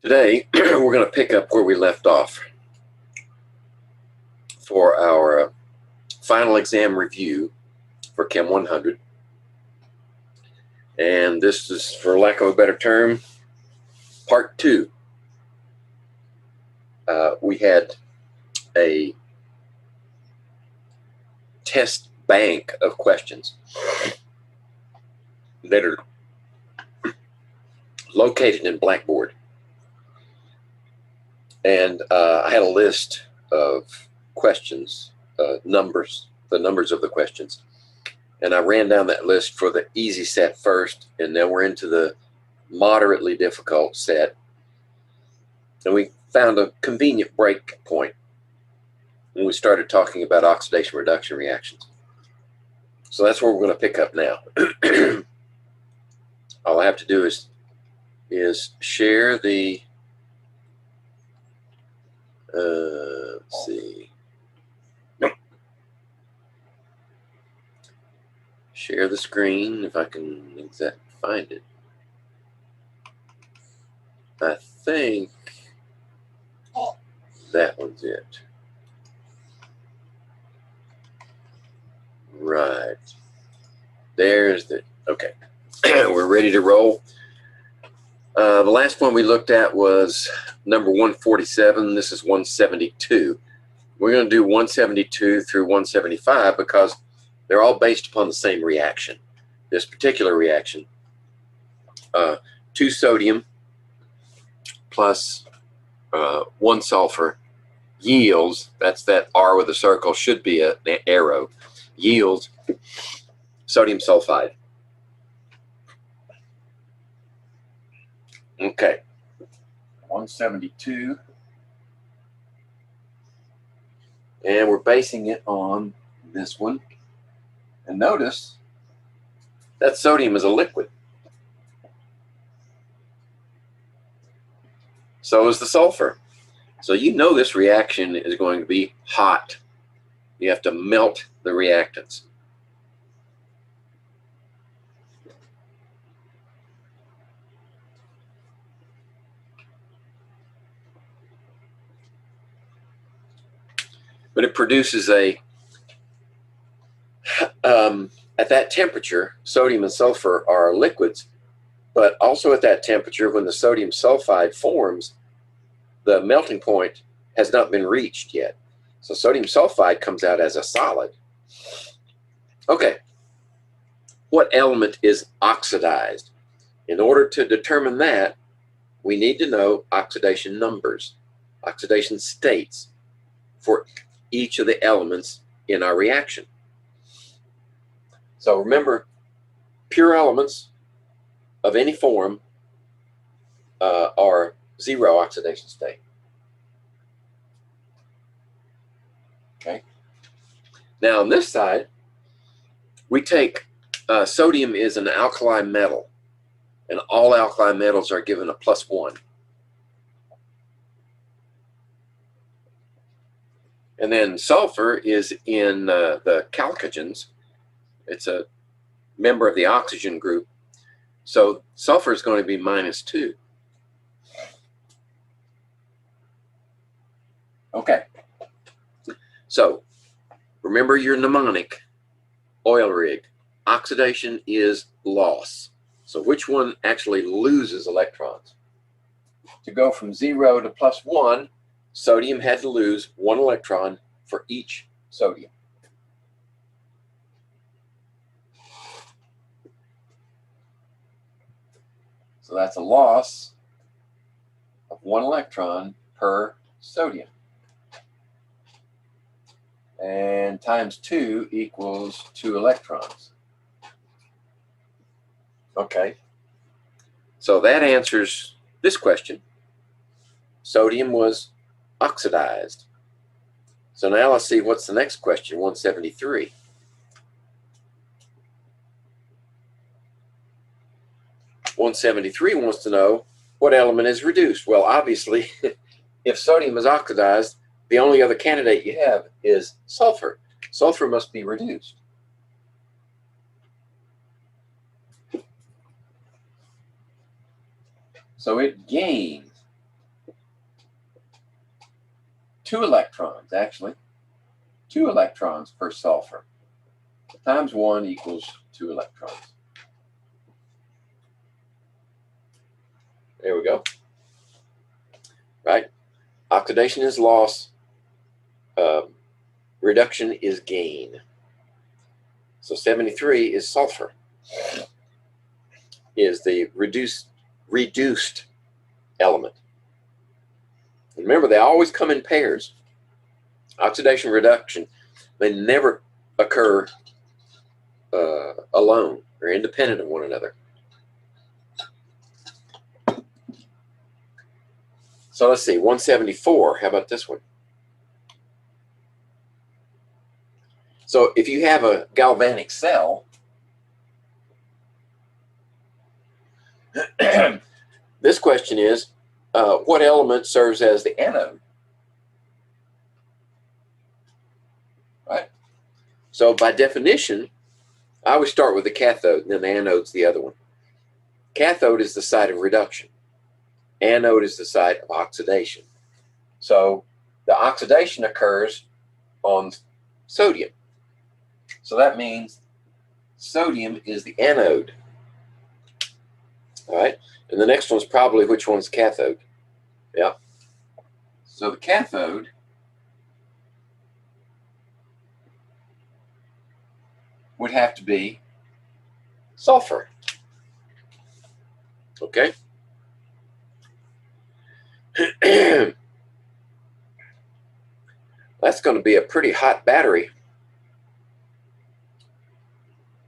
Today, we're going to pick up where we left off for our final exam review for Chem 100. And this is, for lack of a better term, part 2. We had a test bank of questions that are located in Blackboard. And I had a list of questions, the numbers of the questions. And I ran down that list for the easy set first, and then we're into the moderately difficult set. And we found a convenient break point when we started talking about oxidation reduction reactions. So that's where we're going to pick up now. All I have to do is share the let's see. Share the screen if I can find it. I think that one's it. Right. There's the, okay. We're ready to roll. The last one we looked at was number 147. This is 172. We're going to do 172 through 175 because they're all based upon the same reaction. This particular reaction, 2 sodium plus 1 sulfur yields, that's that R with a circle, should be an arrow, yields sodium sulfide. Okay, 172. And we're basing it on this one. And notice that sodium is a liquid. So is the sulfur. So you know this reaction is going to be hot. You have to melt the reactants. But it produces a, at that temperature, sodium and sulfur are liquids, but also at that temperature, when the sodium sulfide forms, the melting point has not been reached yet. So sodium sulfide comes out as a solid. Okay, what element is oxidized? In order to determine that, we need to know oxidation numbers, oxidation states for each of the elements in our reaction. So remember, pure elements of any form are 0 oxidation state. Okay. Now on this side, we take sodium is an alkali metal, and all alkali metals are given a +1. And then sulfur is in the chalcogens. It's a member of the oxygen group. So sulfur is going to be -2. Okay. So remember your mnemonic, oil rig. Oxidation is loss. So which one actually loses electrons? To go from 0 to +1, sodium had to lose 1 electron for each sodium. So that's a loss of 1 electron per sodium. And times 2 equals 2 electrons. Okay. So that answers this question. Sodium was oxidized. So now let's see what's the next question, 173. (173) wants to know what element is reduced. Well, obviously, if sodium is oxidized, the only other candidate you have is sulfur. Sulfur must be reduced. So it gains 2 electrons, actually. 2 electrons per sulfur. Times 1 equals 2 electrons. There we go. Right? Oxidation is loss. Reduction is gain. So 73 is sulfur. Is the reduced element. And remember, they always come in pairs. Oxidation reduction may never occur alone or independent of one another. So let's see, 174. How about this one? So if you have a galvanic cell, this question is, what element serves as the anode? Right? So by definition, I always start with the cathode, and then the anode's the other one. Cathode is the site of reduction. Anode is the site of oxidation. So the oxidation occurs on sodium. So that means sodium is the anode. All right, and the next one's probably which one's cathode. Yeah. So the cathode would have to be sulfur. Okay. That's going to be a pretty hot battery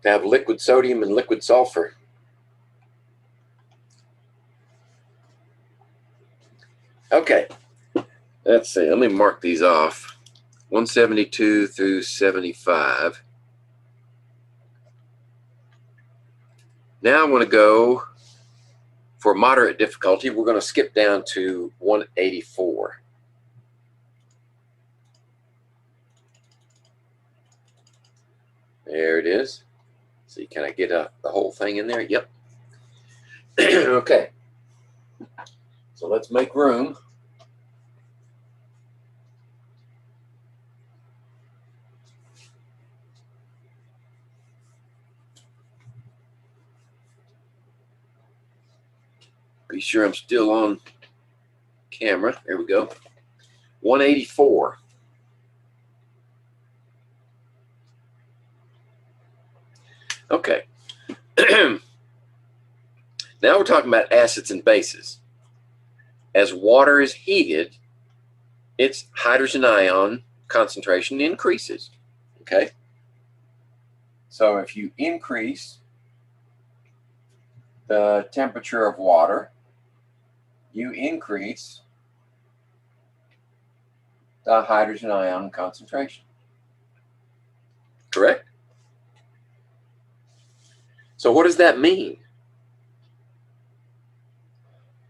to have liquid sodium and liquid sulfur. Okay, let's see. Let me mark these off. 172 through 75. Now I'm going to go for moderate difficulty. We're going to skip down to 184. There it is. See, can I get the whole thing in there? Yep. Okay. So let's make room. Be sure I'm still on camera. There we go. 184. Okay. Now we're talking about acids and bases. As water is heated, its hydrogen ion concentration increases. Okay? So if you increase the temperature of water, you increase the hydrogen ion concentration. Correct? So what does that mean?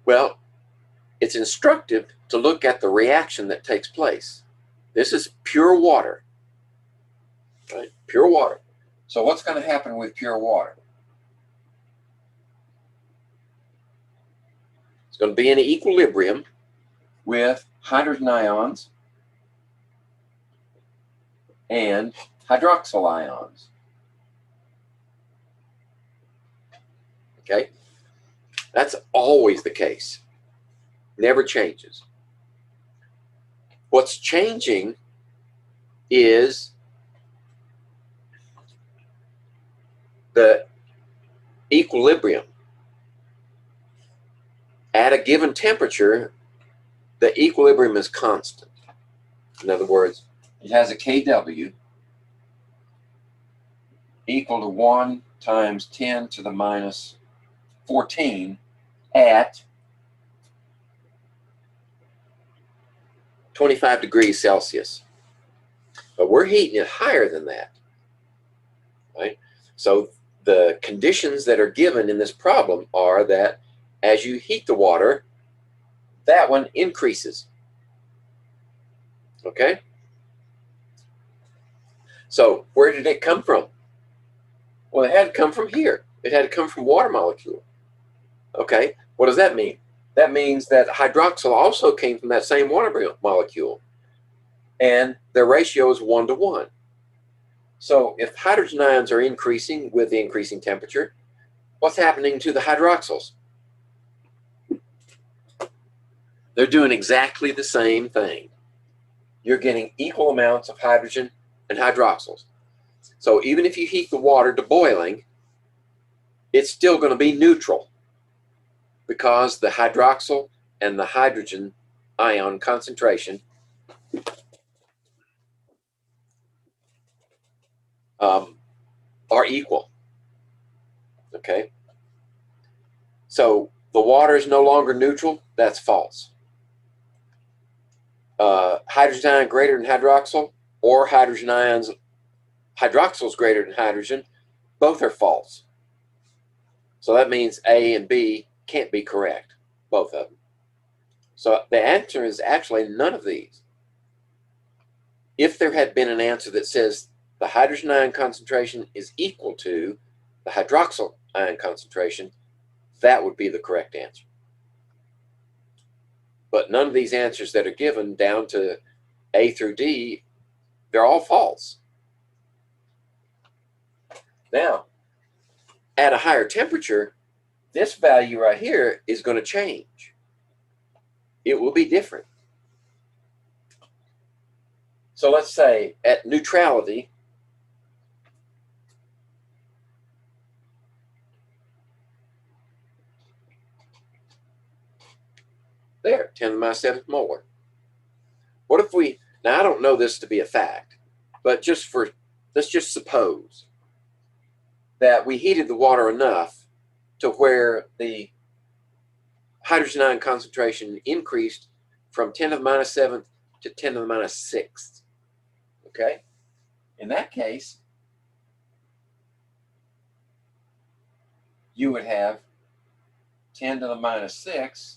Well, it's instructive to look at the reaction that takes place. This is pure water, right? Pure water. So what's going to happen with pure water? It's going to be in equilibrium with hydrogen ions and hydroxyl ions. Okay? That's always the case. Never changes. What's changing is the equilibrium. At a given temperature, the equilibrium is constant. In other words, it has a kW equal to 1 times 10 to the minus 14 at 25 degrees Celsius. But we're heating it higher than that, right? So the conditions that are given in this problem are that as you heat the water, that one increases. Okay? So where did it come from? Well, it had to come from here. It had to come from water molecule. Okay, what does that mean? That means that hydroxyl also came from that same water molecule. and their ratio is 1 to 1. So if hydrogen ions are increasing with the increasing temperature, what's happening to the hydroxyls? They're doing exactly the same thing. You're getting equal amounts of hydrogen and hydroxyls. So even if you heat the water to boiling, it's still going to be neutral because the hydroxyl and the hydrogen ion concentration are equal. Okay? So the water is no longer neutral. That's false. Hydrogen ion greater than hydroxyl, or hydrogen ions, hydroxyls greater than hydrogen, both are false. So that means A and B can't be correct, both of them. So the answer is actually none of these. If there had been an answer that says the hydrogen ion concentration is equal to the hydroxyl ion concentration, that would be the correct answer. But none of these answers that are given down to A through D, they're all false. Now, at a higher temperature, this value right here is going to change. It will be different. So let's say at neutrality, there, 10 to the minus 7th molar. What if we, now I don't know this to be a fact, but let's just suppose that we heated the water enough to where the hydrogen ion concentration increased from 10 to the minus 7th to 10 to the minus 6th. Okay? In that case, you would have 10 to the minus 6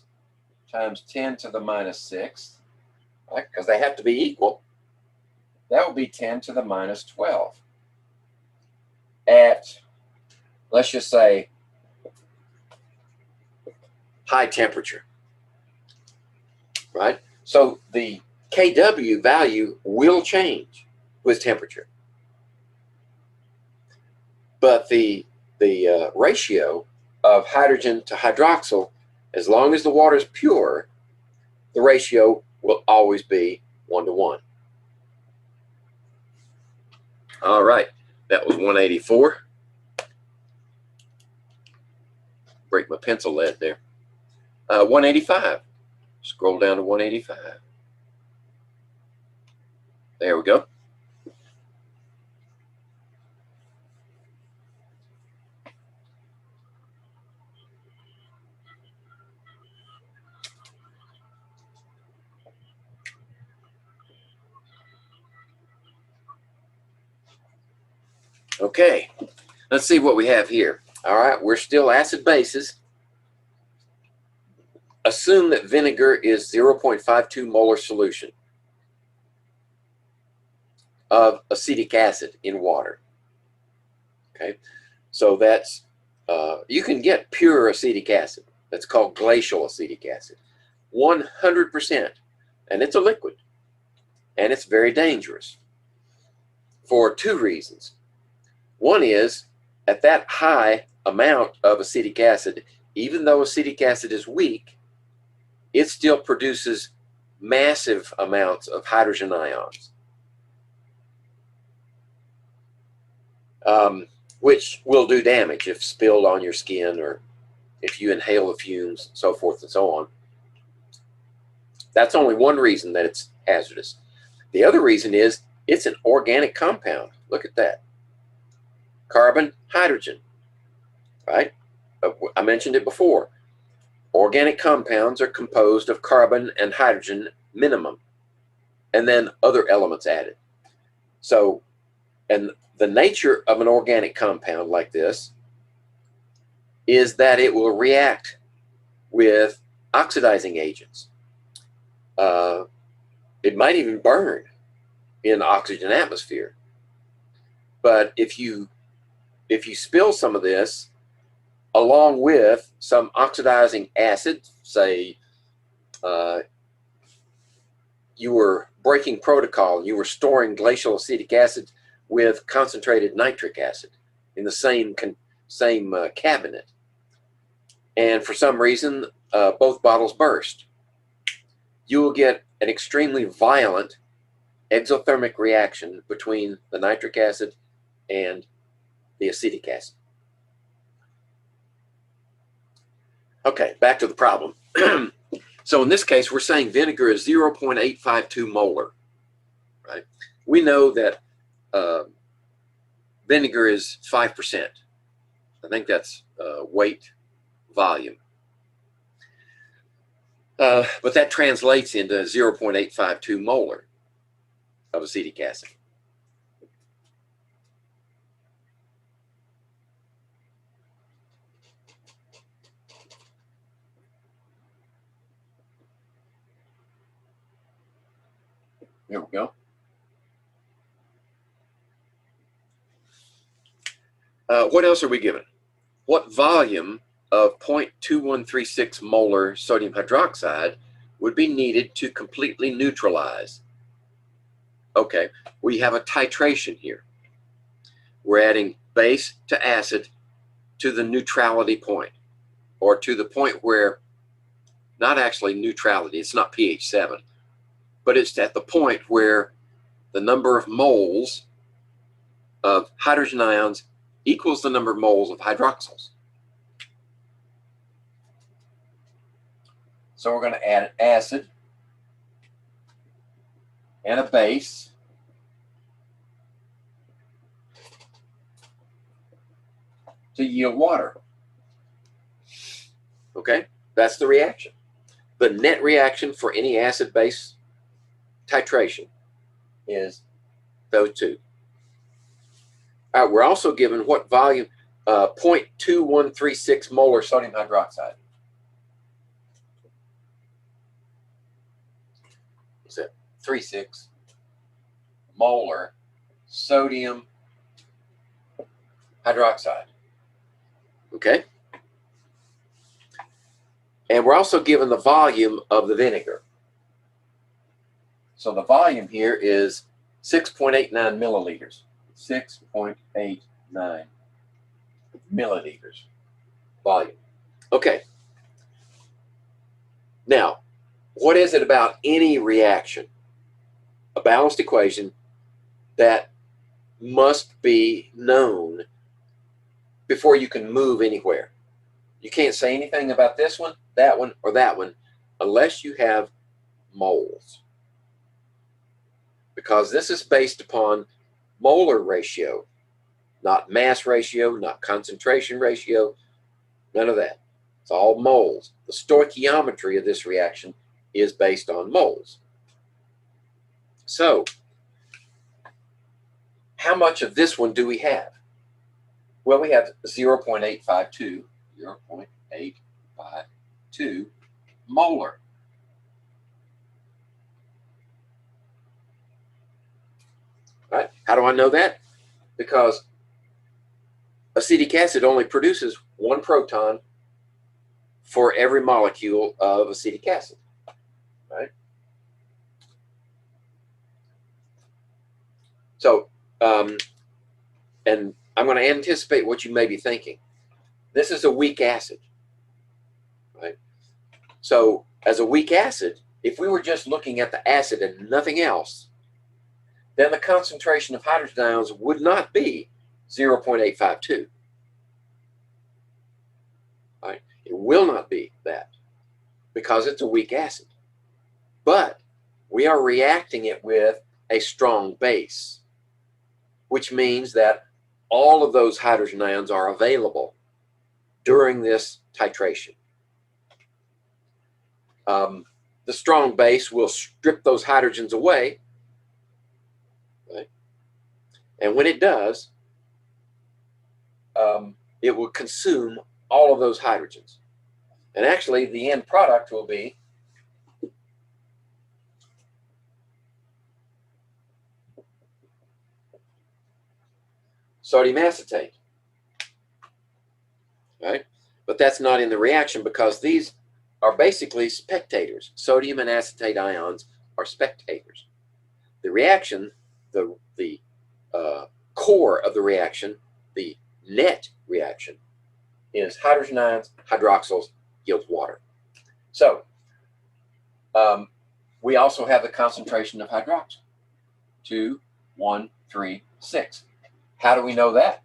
times 10 to the minus 6th, right? Because they have to be equal. That would be 10 to the minus 12. At, let's just say, high temperature, right? So the kW value will change with temperature. But the ratio of hydrogen to hydroxyl, as long as the water is pure, the ratio will always be 1 to 1. All right, that was 184. Break my pencil lead there. 185. Scroll down to 185. There we go. Okay, let's see what we have here. All right, we're still acid bases. Assume that vinegar is 0.52 molar solution of acetic acid in water. Okay, so that's, you can get pure acetic acid. That's called glacial acetic acid. 100%, and it's a liquid, and it's very dangerous for two reasons. One is, at that high amount of acetic acid, even though acetic acid is weak, it still produces massive amounts of hydrogen ions, which will do damage if spilled on your skin or if you inhale the fumes, so forth and so on. That's only one reason that it's hazardous. The other reason is it's an organic compound. Look at that. Carbon, hydrogen, right? I mentioned it before. Organic compounds are composed of carbon and hydrogen minimum, and then other elements added. So, and the nature of an organic compound like this is that it will react with oxidizing agents. It might even burn in oxygen atmosphere. But if you spill some of this along with some oxidizing acid, say you were breaking protocol and you were storing glacial acetic acid with concentrated nitric acid in the same cabinet, and for some reason both bottles burst, you will get an extremely violent exothermic reaction between the nitric acid and the acetic acid. Okay, back to the problem. So in this case, we're saying vinegar is 0.852 molar, right? We know that vinegar is 5%. I think that's weight volume. But that translates into 0.852 molar of acetic acid. There we go. What else are we given? What volume of 0.2136 molar sodium hydroxide would be needed to completely neutralize? Okay, we have a titration here. We're adding base to acid to the neutrality point, or to the point where, not actually neutrality, it's not pH 7, but it's at the point where the number of moles of hydrogen ions equals the number of moles of hydroxyls. So we're going to add an acid and a base to yield water. Okay, that's the reaction. The net reaction for any acid-base titration is those two. All right, we're also given what volume, 0.2136 molar sodium hydroxide. What's that? 36 molar sodium hydroxide. Okay? And we're also given the volume of the vinegar. So the volume here is 6.89 milliliters. 6.89 milliliters volume. Okay. Now, what is it about any reaction, a balanced equation, that must be known before you can move anywhere? You can't say anything about this one, or that one unless you have moles, because this is based upon molar ratio, not mass ratio, not concentration ratio, none of that. It's all moles. The stoichiometry of this reaction is based on moles. So, how much of this one do we have? Well, we have 0.852 molar. Right? How do I know that? Because acetic acid only produces one proton for every molecule of acetic acid. Right? So, and I'm going to anticipate what you may be thinking. This is a weak acid. Right? So, as a weak acid, if we were just looking at the acid and nothing else, then the concentration of hydrogen ions would not be 0.852. Right? It will not be that, because it's a weak acid. But we are reacting it with a strong base, which means that all of those hydrogen ions are available during this titration. The strong base will strip those hydrogens away, right? And when it does, it will consume all of those hydrogens. And actually, the end product will be sodium acetate, right? But that's not in the reaction, because these are basically spectators. Sodium and acetate ions are spectators. the reaction, the core of the reaction, the net reaction, is hydrogen ions, hydroxyls, yield water. So we also have the concentration of hydroxyl, 2, 1, 3, 6. How do we know that?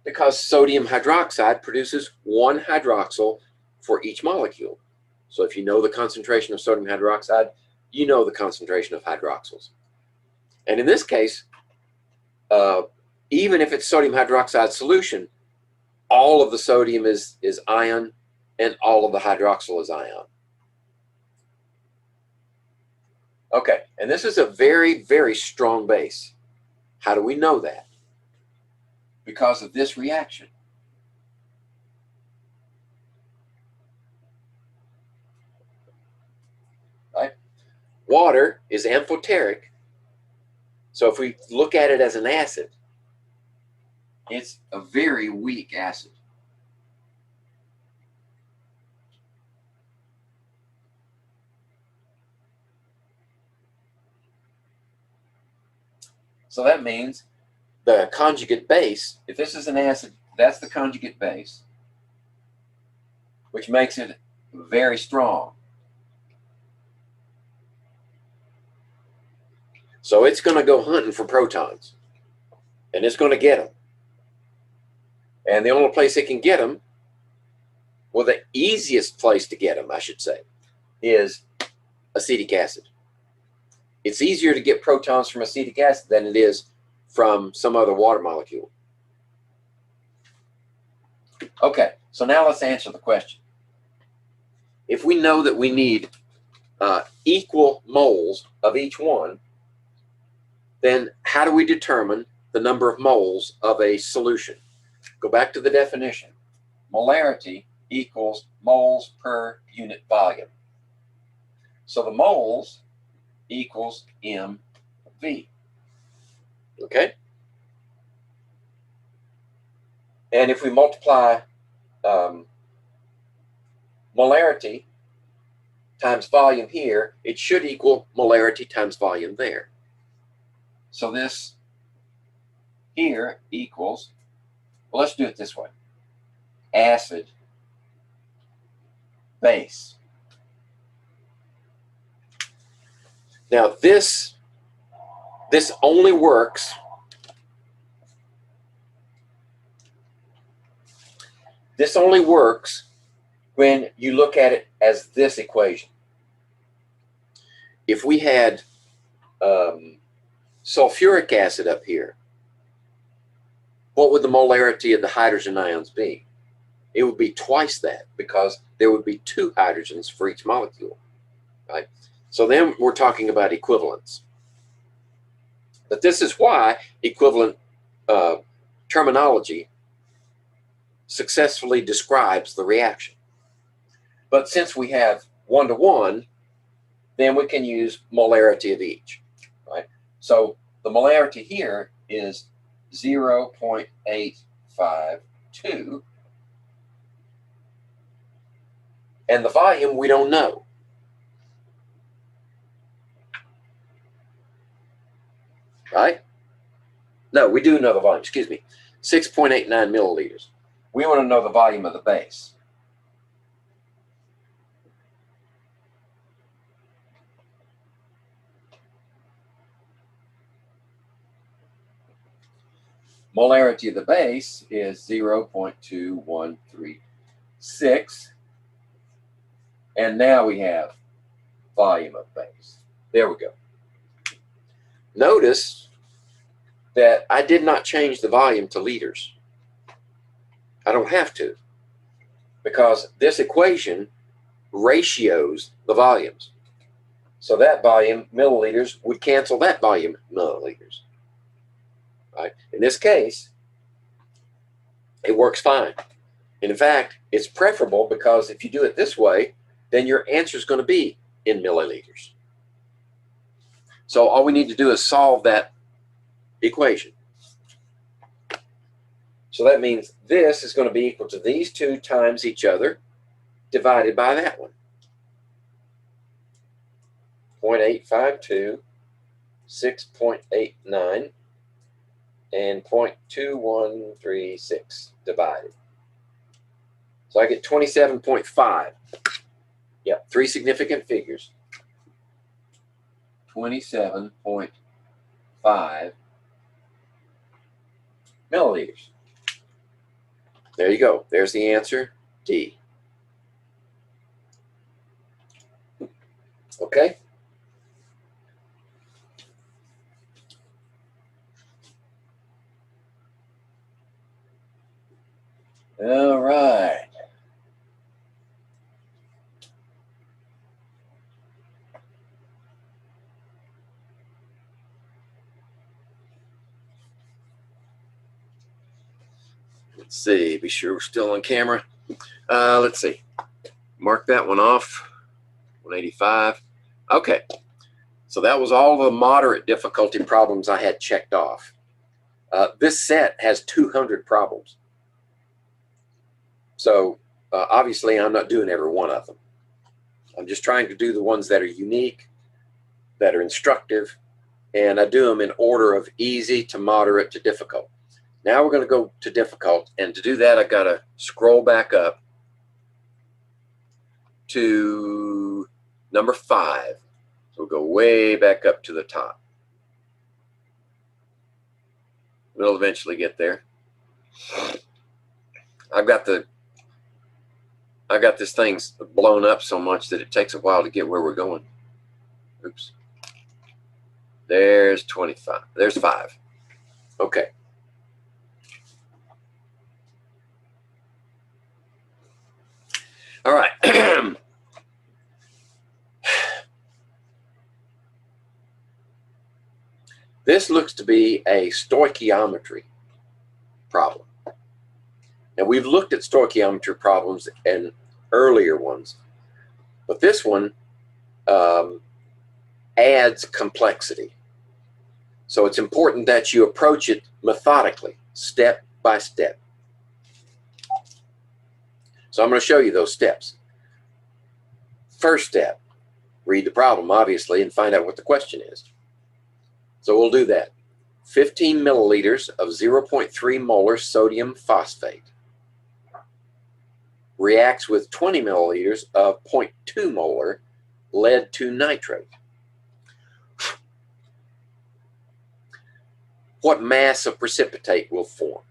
Because sodium hydroxide produces 1 hydroxyl for each molecule. So if you know the concentration of sodium hydroxide, you know the concentration of hydroxyls. And in this case, even if it's sodium hydroxide solution, all of the sodium is ion and all of the hydroxyl is ion. Okay, and this is a very, very strong base. How do we know that? Because of this reaction. Right? Water is amphoteric. So if we look at it as an acid, it's a very weak acid. So that means the conjugate base, if this is an acid, that's the conjugate base, which makes it very strong. So it's going to go hunting for protons, and it's going to get them. And the only place it can get them, well, the easiest place to get them, I should say, is acetic acid. It's easier to get protons from acetic acid than it is from some other water molecule. Okay, so now let's answer the question. If we know that we need equal moles of each one, then how do we determine the number of moles of a solution? Go back to the definition. Molarity equals moles per unit volume. So the moles equals MV. Okay? And if we multiply molarity times volume here, it should equal molarity times volume there. So this here equals, well, let's do it this way. Acid, base. Now this only works when you look at it as this equation. If we had sulfuric acid up here, what would the molarity of the hydrogen ions be? It would be twice that, because there would be 2 hydrogens for each molecule, right? So then we're talking about equivalence. But this is why equivalent terminology successfully describes the reaction. But since we have 1-to-1, then we can use molarity of each, right? So the molarity here is 0.852, and the volume we don't know. Right? No, we do know the volume, excuse me. 6.89 milliliters. We want to know the volume of the base. Molarity of the base is 0.2136. And now we have volume of base. There we go. Notice that I did not change the volume to liters. I don't have to, because this equation ratios the volumes. So that volume, milliliters, would cancel that volume, milliliters. Right? In this case, it works fine. And in fact, it's preferable, because if you do it this way, then your answer is going to be in milliliters. So all we need to do is solve that equation. So that means this is going to be equal to these 2 times each other divided by that one. 0.852 6.89 and 0.2136 divided. So I get 27.5. Yep, three significant figures. 27.5 milliliters. There you go. There's the answer, D. Okay? All right. Let's see. Be sure we're still on camera. Let's see. Mark that one off. 185. Okay. So that was all the moderate difficulty problems I had checked off. This set has 200 problems. So obviously I'm not doing every one of them. I'm just trying to do the ones that are unique, that are instructive, and I do them in order of easy to moderate to difficult. Now we're going to go to difficult, and to do that I've got to scroll back up to number 5. So we'll go way back up to the top. We'll eventually get there. I've got this thing blown up so much that it takes a while to get where we're going. Oops. There's 25. There's 5. Okay. All right. This looks to be a stoichiometry problem. Now, we've looked at stoichiometry problems in earlier ones, but this one adds complexity. So it's important that you approach it methodically, step by step. So I'm going to show you those steps. First step, read the problem, obviously, and find out what the question is. So we'll do that. 15 milliliters of 0.3 molar sodium phosphate reacts with 20 milliliters of 0.2 molar lead to nitrate. What mass of precipitate will form?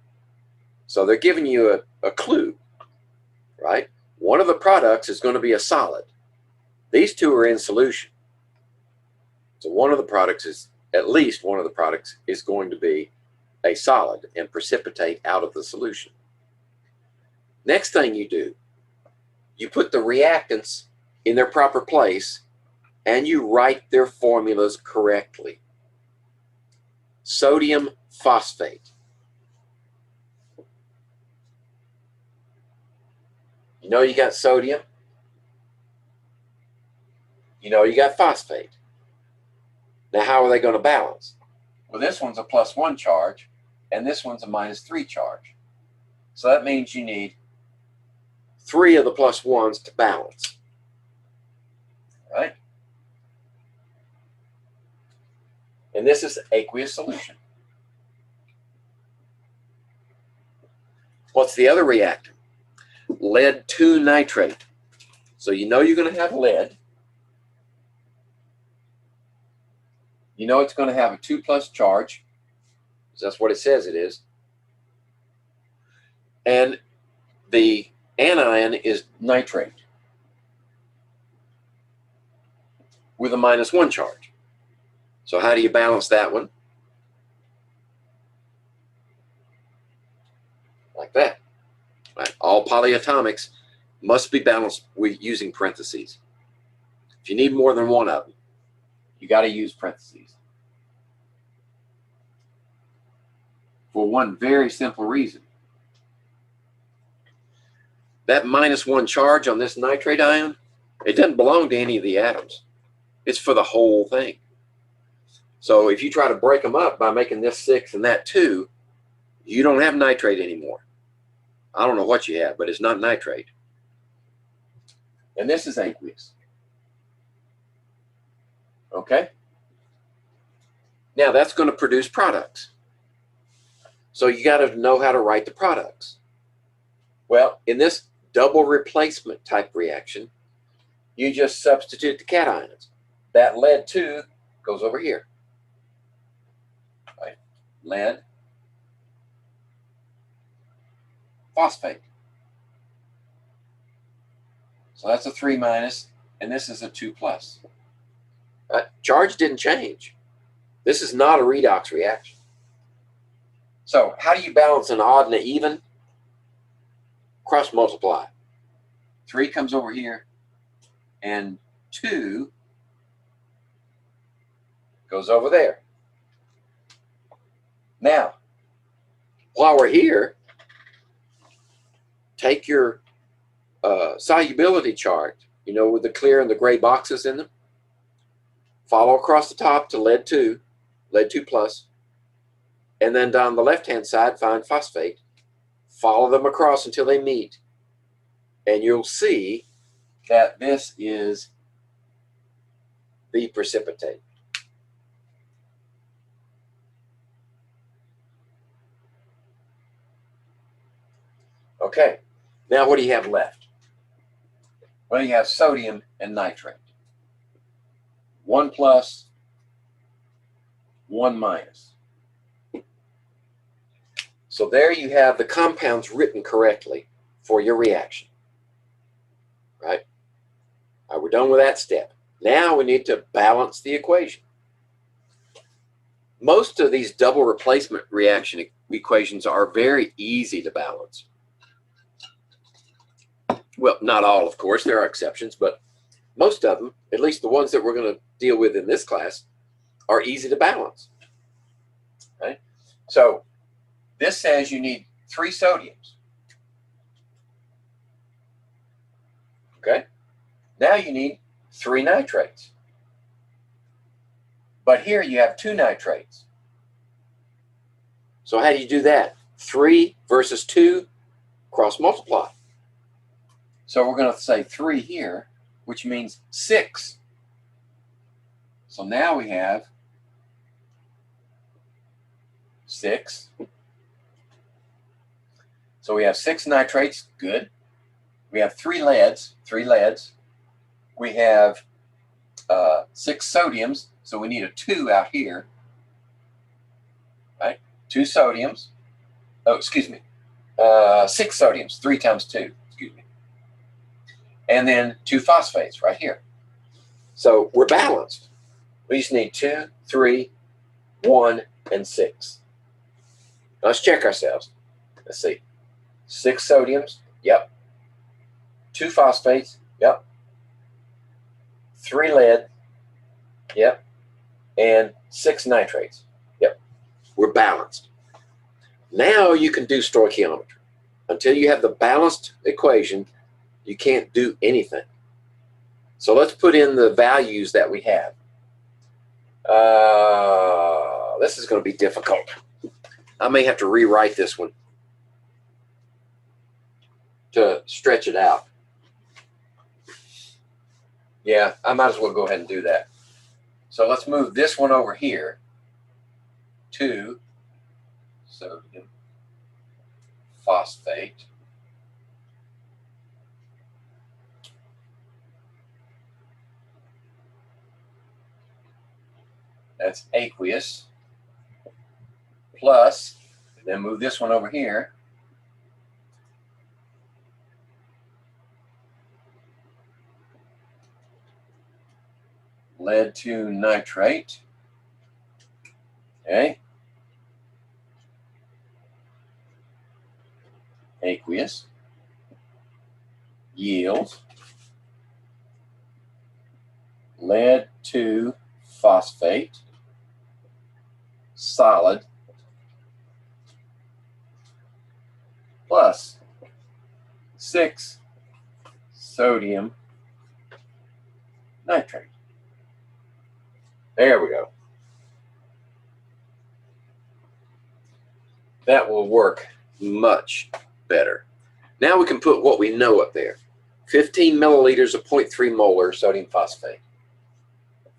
So they're giving you a clue, right? One of the products is going to be a solid. These two are in solution. So one of the products is, at least one of the products is going to be a solid and precipitate out of the solution. Next thing you do, you put the reactants in their proper place and you write their formulas correctly. Sodium phosphate. You know you got sodium. You know you got phosphate. Now how are they going to balance? Well, this one's a +1 charge and this one's a -3 charge. So that means you need 3 of the +1s to balance. All right? And this is aqueous solution. What's the other reactant? Lead to nitrate. So you know you're going to have lead. You know it's going to have a 2+ charge, because that's what it says it is. And the anion is nitrate with a -1 charge. So how do you balance that one? Like that. Right. All polyatomics must be balanced with using parentheses. If you need more than one of them, you got to use parentheses. For one very simple reason. That -1 charge on this nitrate ion, it doesn't belong to any of the atoms. It's for the whole thing. So if you try to break them up by making this 6 and that 2, you don't have nitrate anymore. I don't know what you have, but it's not nitrate. And this is aqueous. Okay? Now that's going to produce products. So you got to know how to write the products. Well, in this double replacement type reaction, you just substitute the cations. That lead 2 goes over here. Right? Lead, phosphate. So that's a 3 minus, and this is a 2 plus. Charge didn't change. This is not a redox reaction. So how do you balance an odd and an even? Cross multiply. 3 comes over here, and 2 goes over there. Now, while we're here, take your solubility chart, you know, with the clear and the gray boxes in them. Follow across the top to lead 2 plus, and then down the left-hand side, find phosphate. Follow them across until they meet, and you'll see that this is the precipitate. Okay, now what do you have left? Well, you have sodium and nitrate. 1 plus, 1 minus. So there you have the compounds written correctly for your reaction. Right? All right, we're done with that step. Now we need to balance the equation. Most of these double replacement reaction equations are very easy to balance. Well, not all, of course, there are exceptions, but most of them, at least the ones that we're going to deal with in this class, are easy to balance. Right? So this says you need 3 sodiums. Okay? Now you need 3 nitrates. But here you have 2 nitrates. So how do you do that? 3 versus 2, cross multiply. So we're going to say 3 here, which means 6. So now we have 6. So we have 6 nitrates, good. We have 3 leads. We have 6 sodiums, so we need a 2 out here. Right? 2 sodiums. Oh, excuse me. 6 sodiums, 3 times 2. Excuse me. And then 2 phosphates right here. So we're balanced. We just need 2, 3, 1, and 6. Now let's check ourselves. Let's see. 6 sodiums, yep. 2 phosphates, yep. 3 lead, yep. And 6 nitrates, yep. We're balanced. Now you can do stoichiometry. Until you have the balanced equation, you can't do anything. So let's put in the values that we have. This is going to be difficult. I may have to rewrite this one to stretch it out. Yeah, I might as well go ahead and do that. So let's move this one over here to sodium phosphate. That's aqueous, plus, and then move this one over here. Lead 2 nitrate. Okay. Aqueous. Yield. Lead 2 phosphate. Solid. Plus 6 sodium nitrate. There we go. That will work much better. Now we can put what we know up there. 15 milliliters of 0.3 molar sodium phosphate.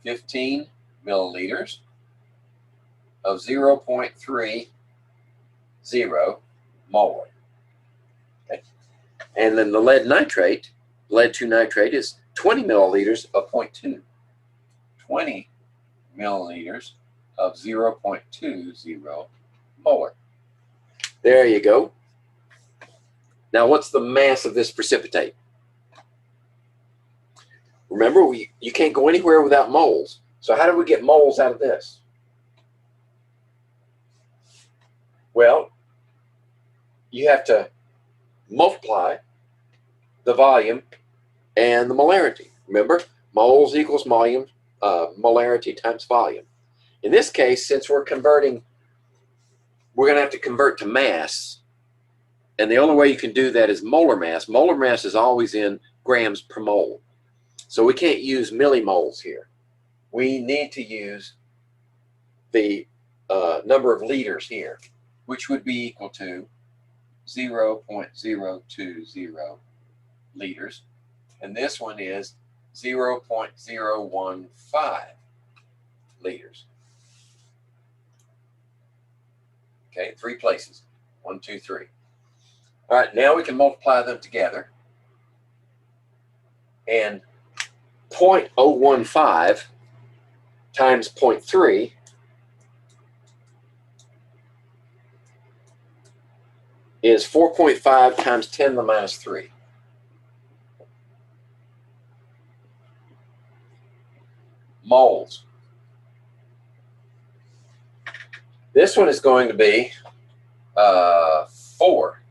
15 milliliters. of 0.30 molar. Okay. And then the lead nitrate, lead 2 nitrate, is 20 milliliters of 0.2. 20 milliliters of 0.20 molar. There you go. Now, what's the mass of this precipitate? Remember, you can't go anywhere without moles. So how do we get moles out of this? Well, you have to multiply the volume and the molarity. Remember, moles equals volume, molarity times volume. In this case, since we're converting, we're going to have to convert to mass. And the only way you can do that is molar mass. Molar mass is always in grams per mole. So we can't use millimoles here. We need to use the number of liters here, which would be equal to 0.020 liters. And this one is 0.015 liters. Okay, 3 places. 1, 2, 3. All right, now we can multiply them together. And 0.015 times 0.3 is 4.5 times 10 to the minus 3. Moles. This one is going to be 4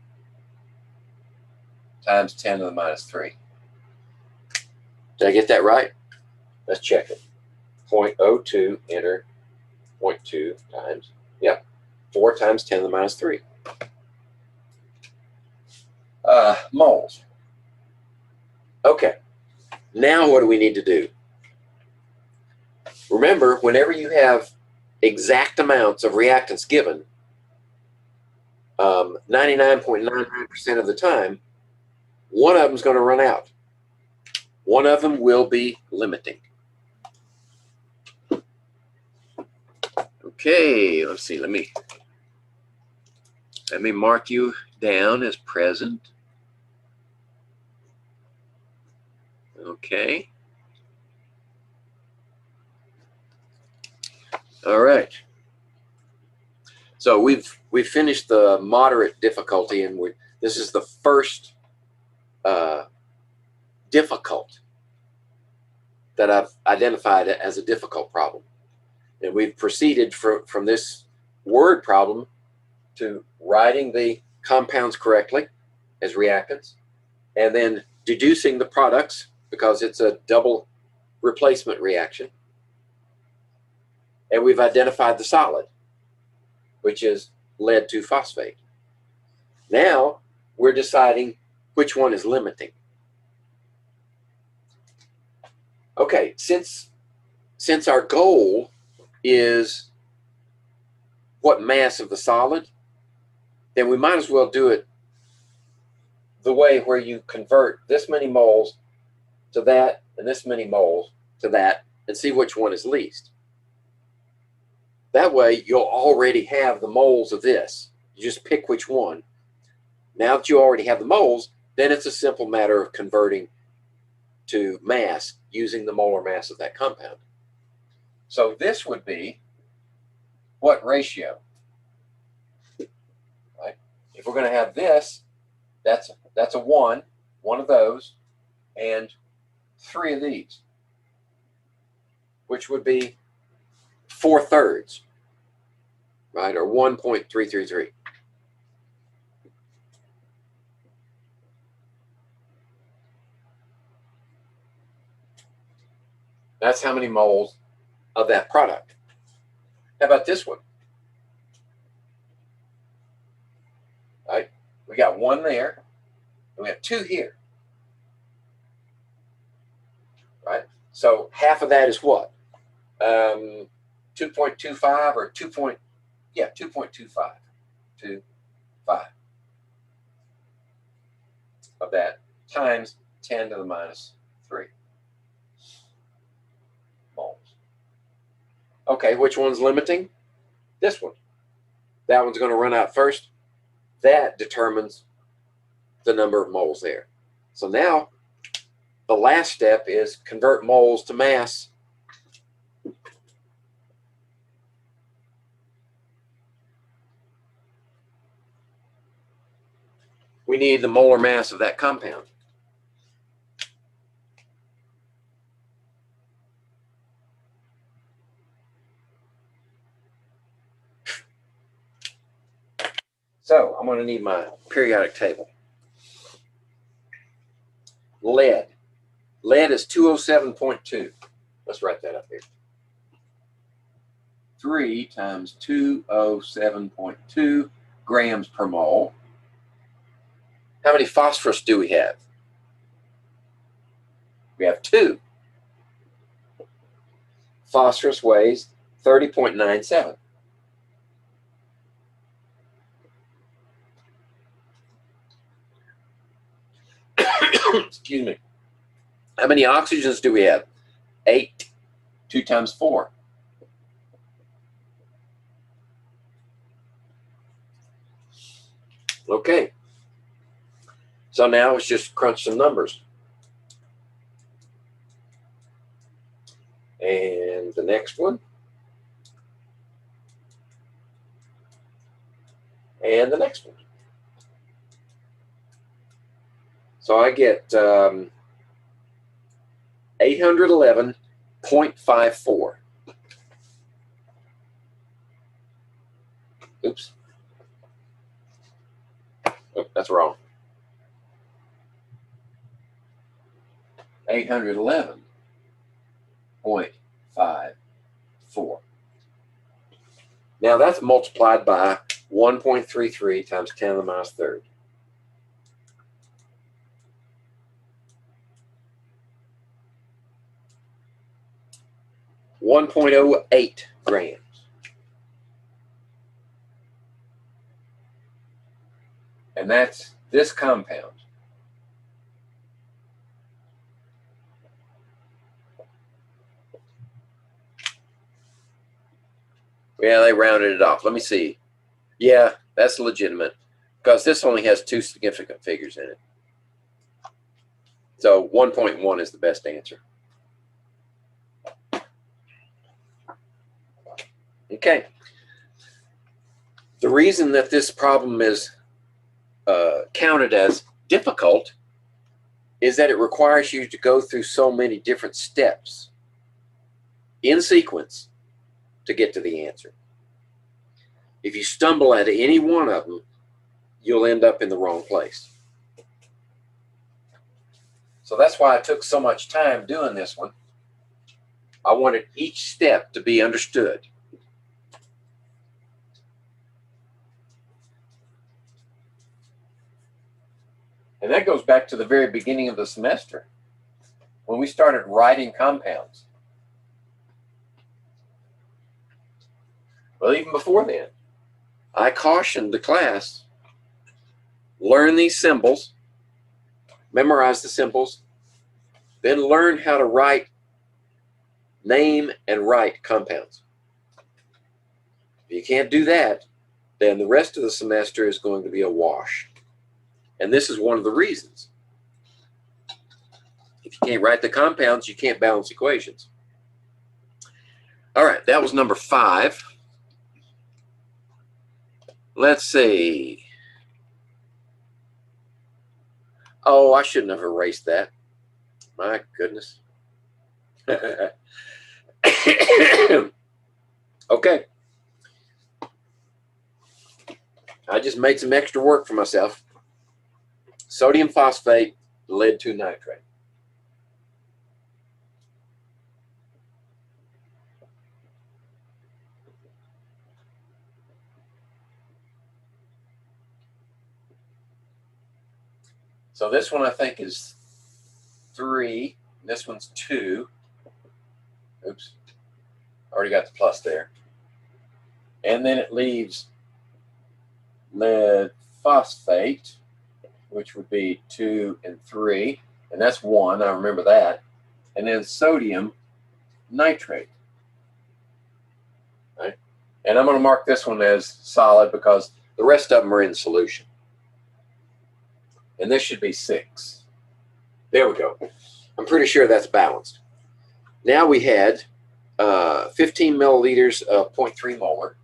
times 10 to the minus 3. Did I get that right? Let's check it. 0.02, enter 0.2 times, yep, 4 times 10 to the minus 3. Moles. Okay, now what do we need to do? Remember, whenever you have exact amounts of reactants given, 99.99% of the time, one of them is going to run out. One of them will be limiting. Okay, let's see. Let me mark you down as present. Okay. All right. So we've finished the moderate difficulty, and this is the first difficult that I've identified as a difficult problem. And we've proceeded from this word problem to writing the compounds correctly as reactants, and then deducing the products because it's a double replacement reaction. And we've identified the solid, which is lead 2 phosphate. Now we're deciding which one is limiting. Okay, since our goal is what mass of the solid, then we might as well do it the way where you convert this many moles to that and this many moles to that and see which one is least. That way you'll already have the moles of this. You just pick which one. Now that you already have the moles, then it's a simple matter of converting to mass using the molar mass of that compound. So this would be what ratio? Right? If we're going to have this, that's a one of those, and 3 of these, which would be 4/3, right? Or 1.333. That's how many moles of that product. How about this one? Right? We got 1 there, and we have 2 here. Right? So half of that is what? 2.25 or 2.25. 2.5 of that times 10 to the minus 3 moles. Okay, which one's limiting? this one. That one's going to run out first. That determines the number of moles there. So now the last step is convert moles to mass. We need the molar mass of that compound. So I'm going to need my periodic table. Lead. Lead is 207.2. Let's write that up here. 3 times 207.2 grams per mole. How many phosphorus do we have? We have 2. Phosphorus weighs 30.97. Excuse me. How many oxygens do we have? 8. 2 times 4. Okay. So now let's just crunch some numbers. And the next one. And the next one. So I get 811.54. Oops. Oh, that's wrong. 811.54. Now that's multiplied by 1.33 times 10 to the minus third. 1.08 grams. And that's this compound. Yeah, they rounded it off. Let me see. Yeah, that's legitimate because this only has 2 significant figures in it. So 1.1 is the best answer. Okay. The reason that this problem is counted as difficult is that it requires you to go through so many different steps in sequence to get to the answer. If you stumble at any one of them, you'll end up in the wrong place. So that's why I took so much time doing this one. I wanted each step to be understood. And that goes back to the very beginning of the semester when we started writing compounds. Well, even before then, I cautioned the class, learn these symbols, memorize the symbols, then learn how to write, name and write compounds. If you can't do that, then the rest of the semester is going to be a wash. And this is one of the reasons. If you can't write the compounds, you can't balance equations. All right, that was number 5. Let's see. Oh, I shouldn't have erased that. My goodness. Okay. I just made some extra work for myself. Sodium phosphate, lead 2 nitrate. So this one I think is 3. This one's 2. Oops. Already got the plus there. And then it leaves lead phosphate, which would be 2 and 3. And that's 1. I remember that. And then sodium nitrate. Right? And I'm going to mark this one as solid because the rest of them are in solution. And this should be 6. There we go. I'm pretty sure that's balanced. Now we had 15 milliliters of 0.3 molar.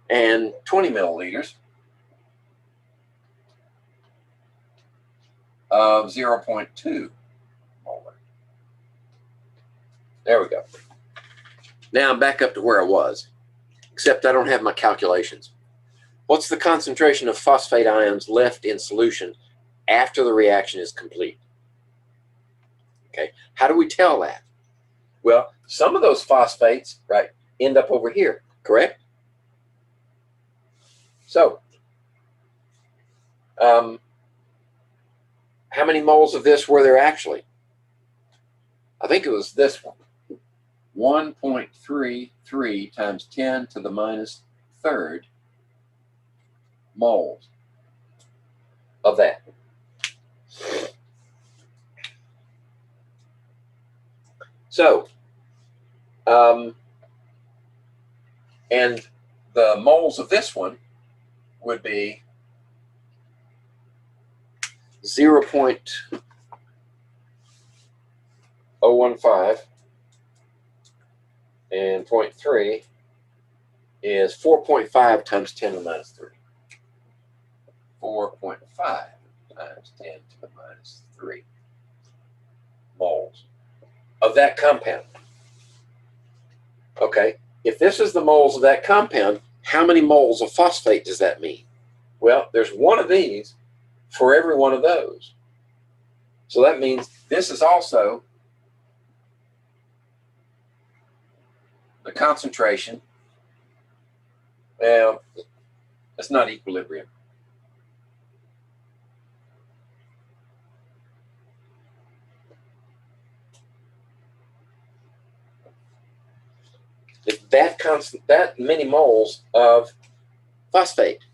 And 20 milliliters of 0.2 molar. There we go. Now I'm back up to where I was, except I don't have my calculations. What's the concentration of phosphate ions left in solution after the reaction is complete? Okay, how do we tell that? Well, some of those phosphates, right, end up over here, correct? So, how many moles of this were there actually? I think it was this one. 1.33 times 10 to the minus third moles of that. So, and the moles of this one would be 0.015 and 0.3 is 4.5 times 10 to the minus 3. 4.5 times 10 to the minus 3 moles of that compound. Okay, if this is the moles of that compound, how many moles of phosphate does that mean? Well, there's one of these for every one of those. So that means this is also the concentration. Well, it's not equilibrium. It's that many moles of phosphate.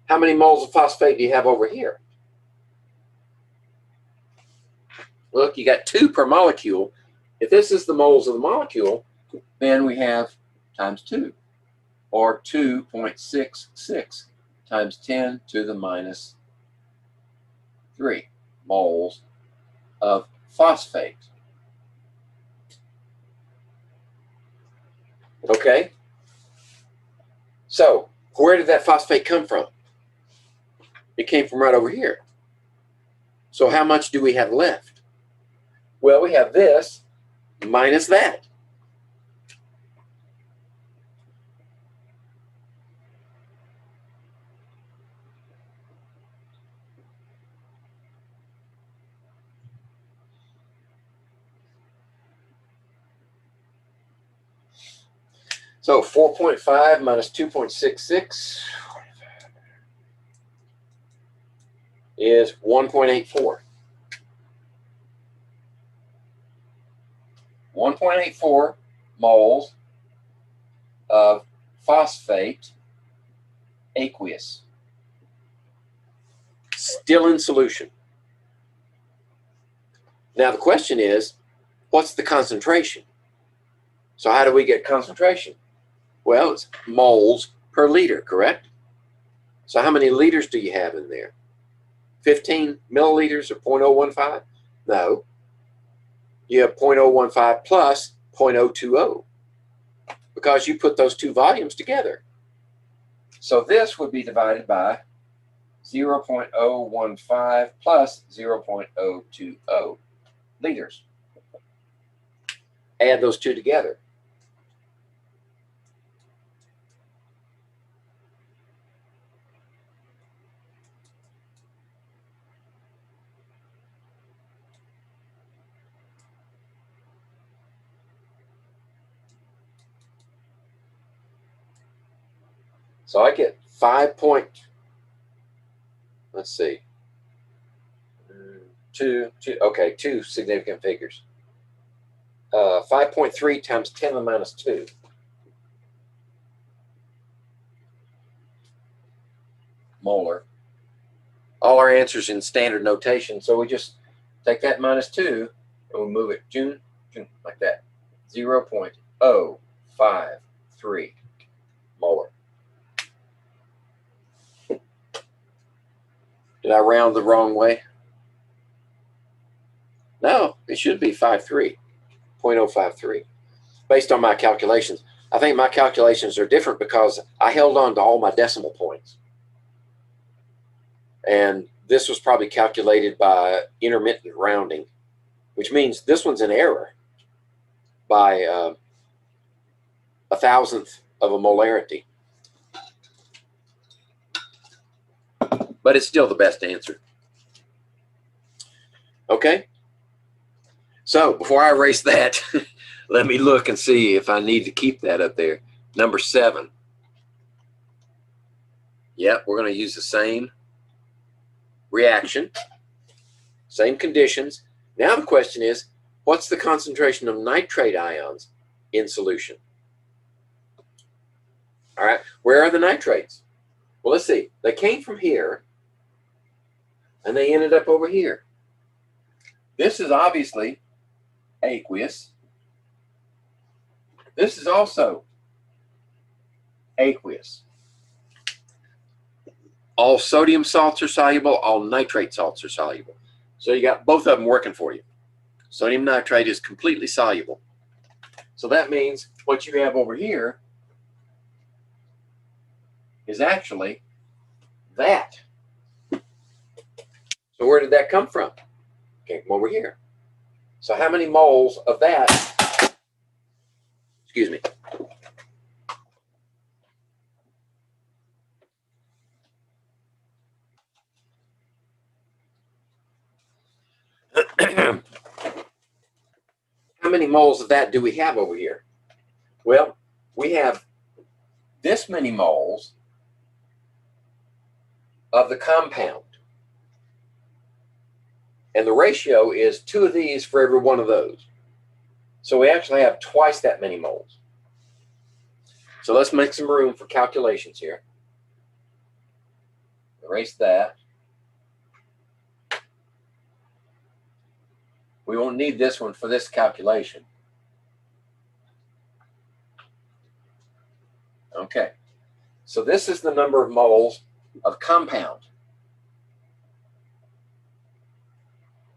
How many moles of phosphate do you have over here? Look, you got 2 per molecule. If this is the moles of the molecule, then we have times 2, or 2.66 times 10 to the minus 3 moles of phosphate. Okay? So, where did that phosphate come from? It came from right over here. So how much do we have left? Well, we have this minus that. So 4.5 minus 2.66 is 1.84. 1.84 moles of phosphate aqueous, still in solution. Now the question is, what's the concentration? So how do we get concentration? Well, it's moles per liter, correct? So how many liters do you have in there? 15 milliliters or 0.015? No. You have 0.015 plus 0.020 because you put those 2 volumes together. So this would be divided by 0.015 plus 0.020 liters. Add those 2 together. So I get 2 significant figures. 5.3 times 10 to the minus 2. Molar. All our answers in standard notation, so we just take that minus 2 and we'll move it like that. 0.053 molar. Did I round the wrong way? No, it should be 0.053, based on my calculations. I think my calculations are different because I held on to all my decimal points. And this was probably calculated by intermittent rounding, which means this one's in error by 1,000th of a molarity. But it's still the best answer. Okay? So before I erase that, let me look and see if I need to keep that up there. Number 7. Yep, we're going to use the same reaction, same conditions. Now the question is, what's the concentration of nitrate ions in solution? All right, where are the nitrates? Well, let's see. They came from here, and they ended up over here. This is obviously aqueous. This is also aqueous. All sodium salts are soluble, all nitrate salts are soluble. So you got both of them working for you. Sodium nitrate is completely soluble. So that means what you have over here is actually that. So where did that come from? Came from over here. So how many moles of that, excuse me, how many moles of that do we have over here? Well, we have this many moles of the compound. And the ratio is 2 of these for every 1 of those. So we actually have twice that many moles. So let's make some room for calculations here. Erase that. We won't need this one for this calculation. Okay. So this is the number of moles of compound.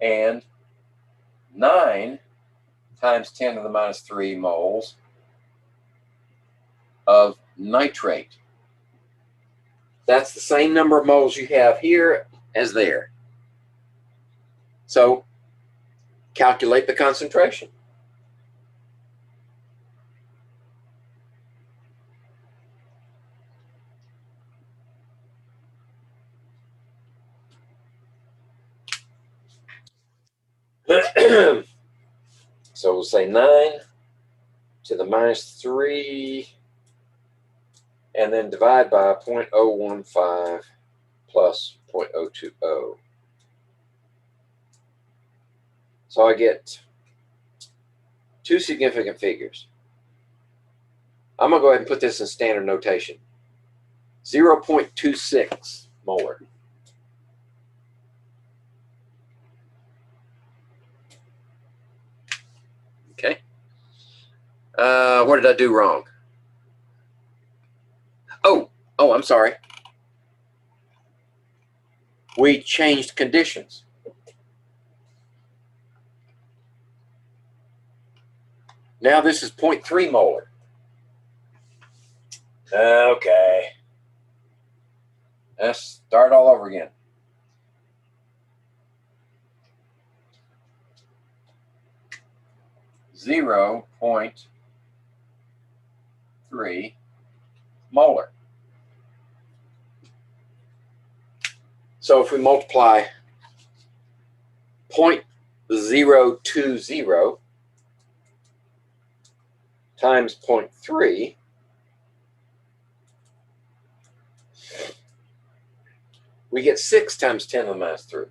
And 9 times 10 to the minus 3 moles of nitrate. That's the same number of moles you have here as there. So calculate the concentration. So we'll say 9 to the minus 3, and then divide by 0.015 plus 0.020. So I get 2 significant figures. I'm going to go ahead and put this in standard notation. 0.26 molar. Okay. What did I do wrong? Oh, I'm sorry. We changed conditions. Now this is 0.3 molar. Okay. Let's start all over again. Zero 0.3 molar. So if we multiply 0.020 times 0.3, we get 6 times 10 to the minus 3.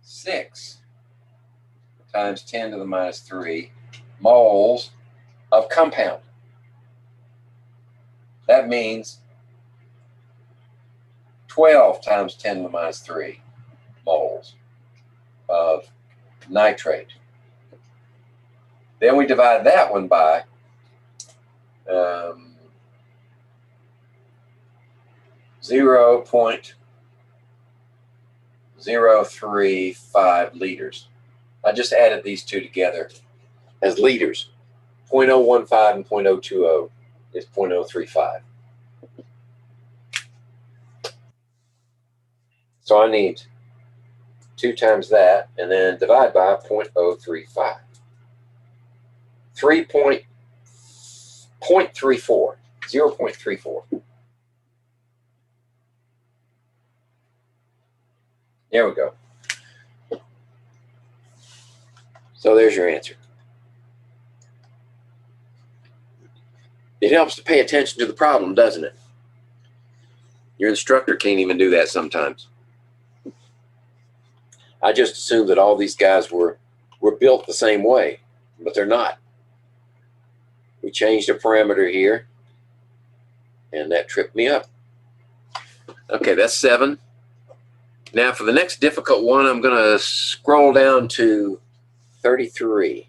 6 times 10 to the minus 3 moles of compound. That means 12 times 10 to the minus 3 moles of nitrate. Then we divide that one by 0.035 liters. I just added these two together as liters. 0.015 and 0.020 is 0.035. So I need 2 times that, and then divide by 0.035. 0.34. There we go. So there's your answer. It helps to pay attention to the problem, doesn't it? Your instructor can't even do that sometimes. I just assumed that all these guys were built the same way, but they're not. We changed a parameter here, and that tripped me up. Okay, that's 7. Now for the next difficult one, I'm going to scroll down to 33.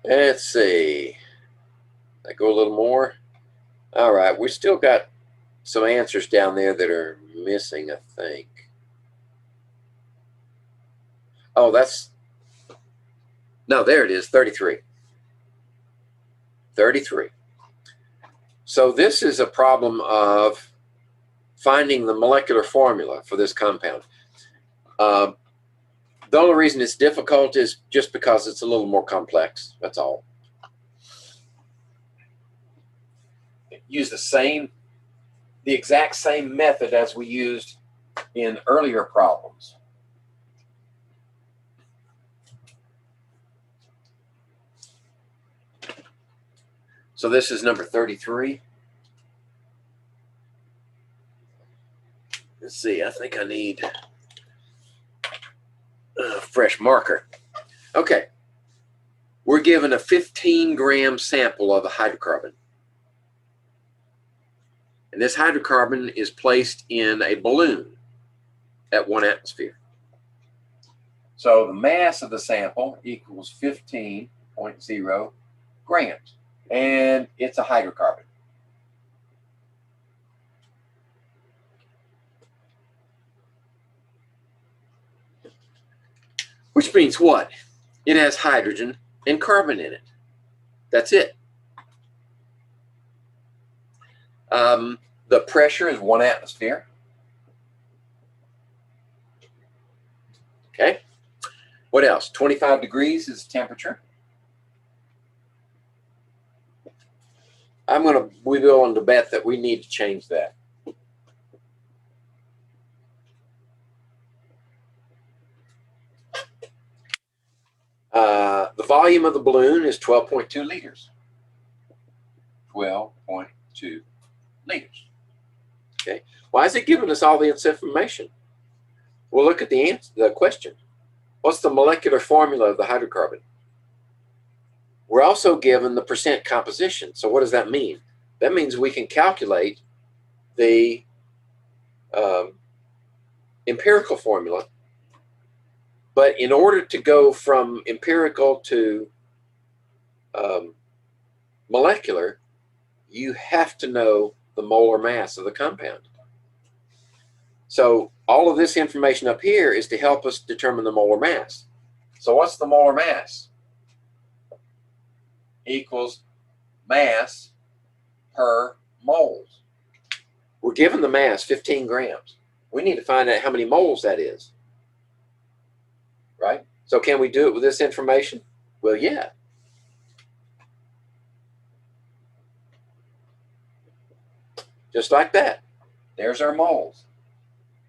Let's see. I go a little more. All right, we still got some answers down there that are missing, I think. Oh, no, there it is, 33. 33. So this is a problem of finding the molecular formula for this compound. The only reason it's difficult is just because it's a little more complex, that's all. Use the exact same method as we used in earlier problems. So this is number 33. Let's see, I think I need a fresh marker. Okay, we're given a 15-gram sample of a hydrocarbon. And this hydrocarbon is placed in a balloon at 1 atmosphere. So the mass of the sample equals 15.0 grams. And it's a hydrocarbon. Which means what? It has hydrogen and carbon in it. That's it. The pressure is 1 atmosphere. Okay. What else? 25 degrees is temperature. I'm going to be willing to bet that we need to change that. The volume of the balloon is 12.2 liters. 12.2 liters. Okay. Why is it giving us all this information? Well, look at the answer, the question. What's the molecular formula of the hydrocarbon? We're also given the percent composition. So what does that mean? That means we can calculate the empirical formula. But in order to go from empirical to molecular, you have to know the molar mass of the compound. So all of this information up here is to help us determine the molar mass. So what's the molar mass? Equals mass per moles. We're given the mass, 15 grams. We need to find out how many moles that is. Right? So can we do it with this information? Well, yeah. Just like that. There's our moles.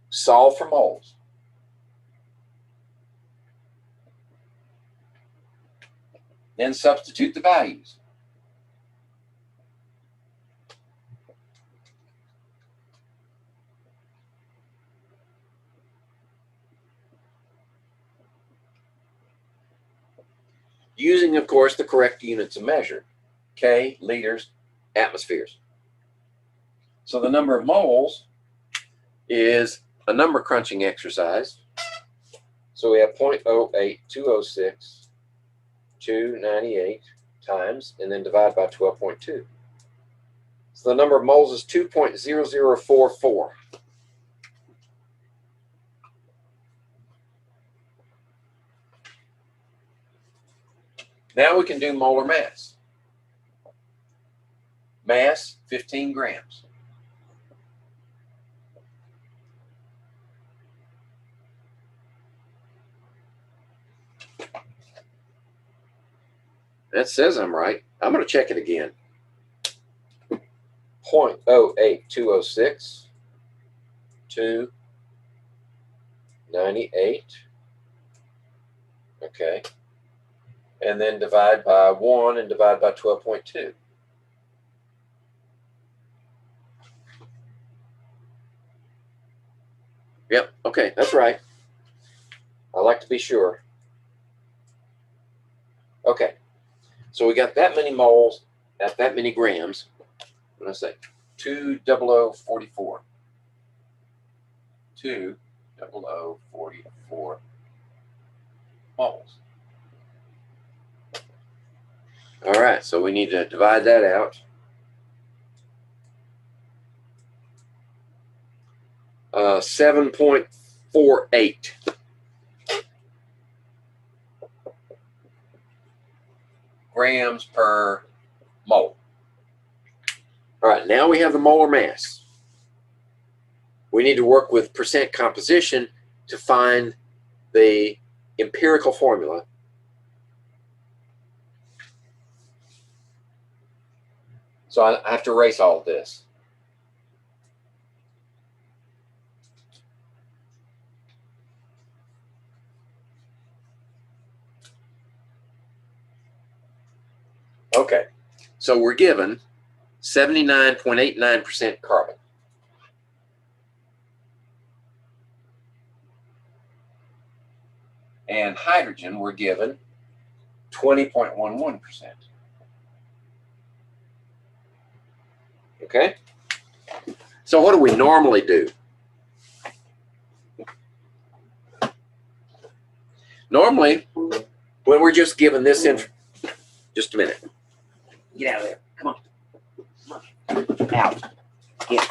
Solve for moles. Then substitute the values. using, of course, the correct units of measure, K, liters, atmospheres. So the number of moles is a number crunching exercise. So we have 0.08206 298 times, and then divide by 12.2. So the number of moles is 2.0044. Now we can do molar mass. Mass, 15 grams. That says I'm right. I'm going to check it again. 0.08206 298. Okay. And then divide by 1 and divide by 12.2. Yep, okay, that's right. I like to be sure. Okay, so we got that many moles at that many grams. What did I say? 20044. 20044 moles. All right, so we need to divide that out. 7.48 grams per mole. All right, now we have the molar mass. We need to work with percent composition to find the empirical formula. So I have to erase all of this. Okay, so we're given 79.89% carbon. And hydrogen, we're given 20.11%. Okay? So what do we normally do? Normally, when we're just given this info, just a minute. Get out of there. Come on. Come on. Out. Get.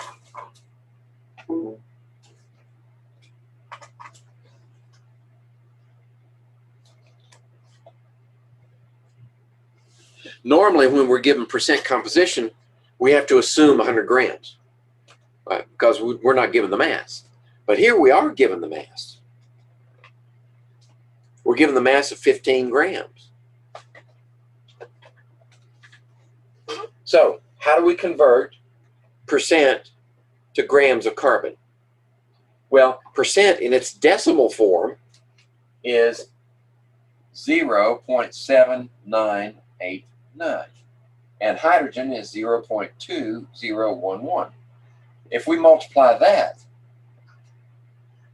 Normally, when we're given percent composition, we have to assume 100 grams, right? Because we're not given the mass. But here we are given the mass. We're given the mass of 15 grams. So how do we convert percent to grams of carbon? Well, percent in its decimal form is 0.7989, and hydrogen is 0.2011. If we multiply that,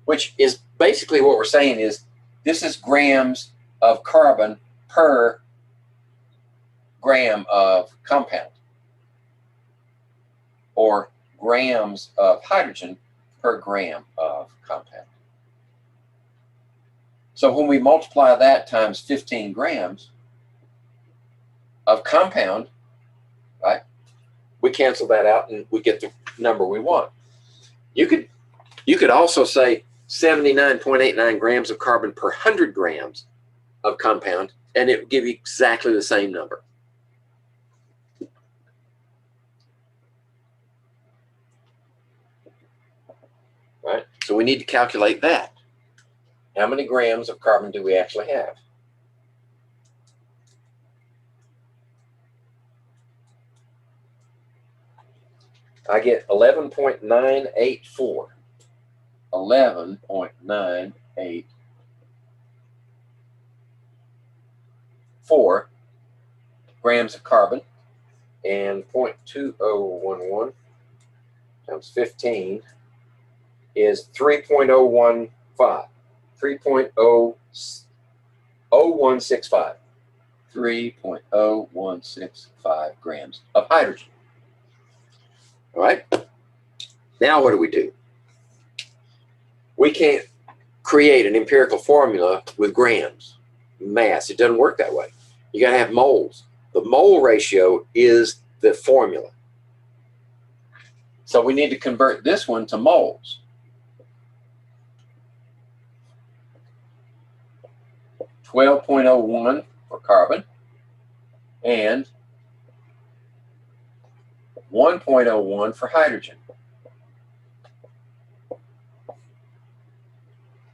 which is basically what we're saying is this is grams of carbon per gram of compound, or grams of hydrogen per gram of compound. So when we multiply that times 15 grams of compound, right, we cancel that out and we get the number we want. You could also say 79.89 grams of carbon per 100 grams of compound, and it would give you exactly the same number. Right? So we need to calculate that. How many grams of carbon do we actually have? I get 11.984. 11.984 grams of carbon, and 0.2011 times 15 is 3.015. 3.0165. 3.0165 grams of hydrogen. All right. Now what do? We can't create an empirical formula with grams, mass. It doesn't work that way. You got to have moles. The mole ratio is the formula. So we need to convert this one to moles. 12.01 for carbon and 1.01 for hydrogen.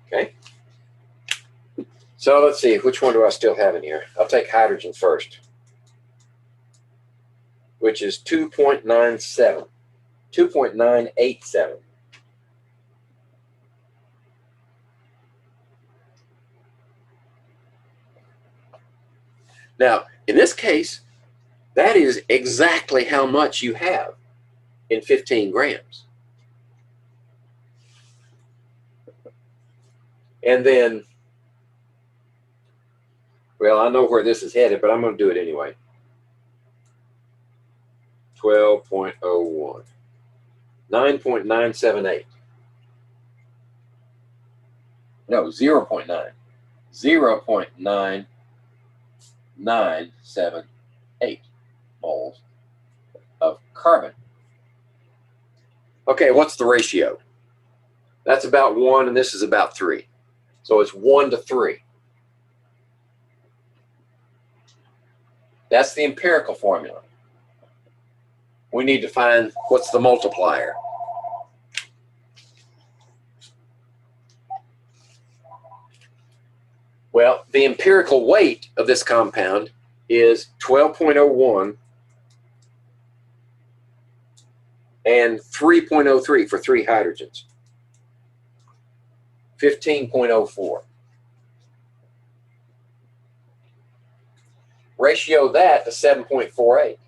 Okay. So let's see, which one do I still have in here? I'll take hydrogen first, which is 2.97, 2.987. Now, in this case, that is exactly how much you have in 15 grams. And then, well, I know where this is headed, but I'm going to do it anyway. 12.01, 9.978. No, 0.9. 0.9978 moles of carbon. Okay, what's the ratio? That's about 1, and this is about 3. So it's 1 to 3. That's the empirical formula. We need to find what's the multiplier. Well, the empirical weight of this compound is 12.01 and 3.03 for 3 hydrogens. 15.04. Ratio that to 7.48.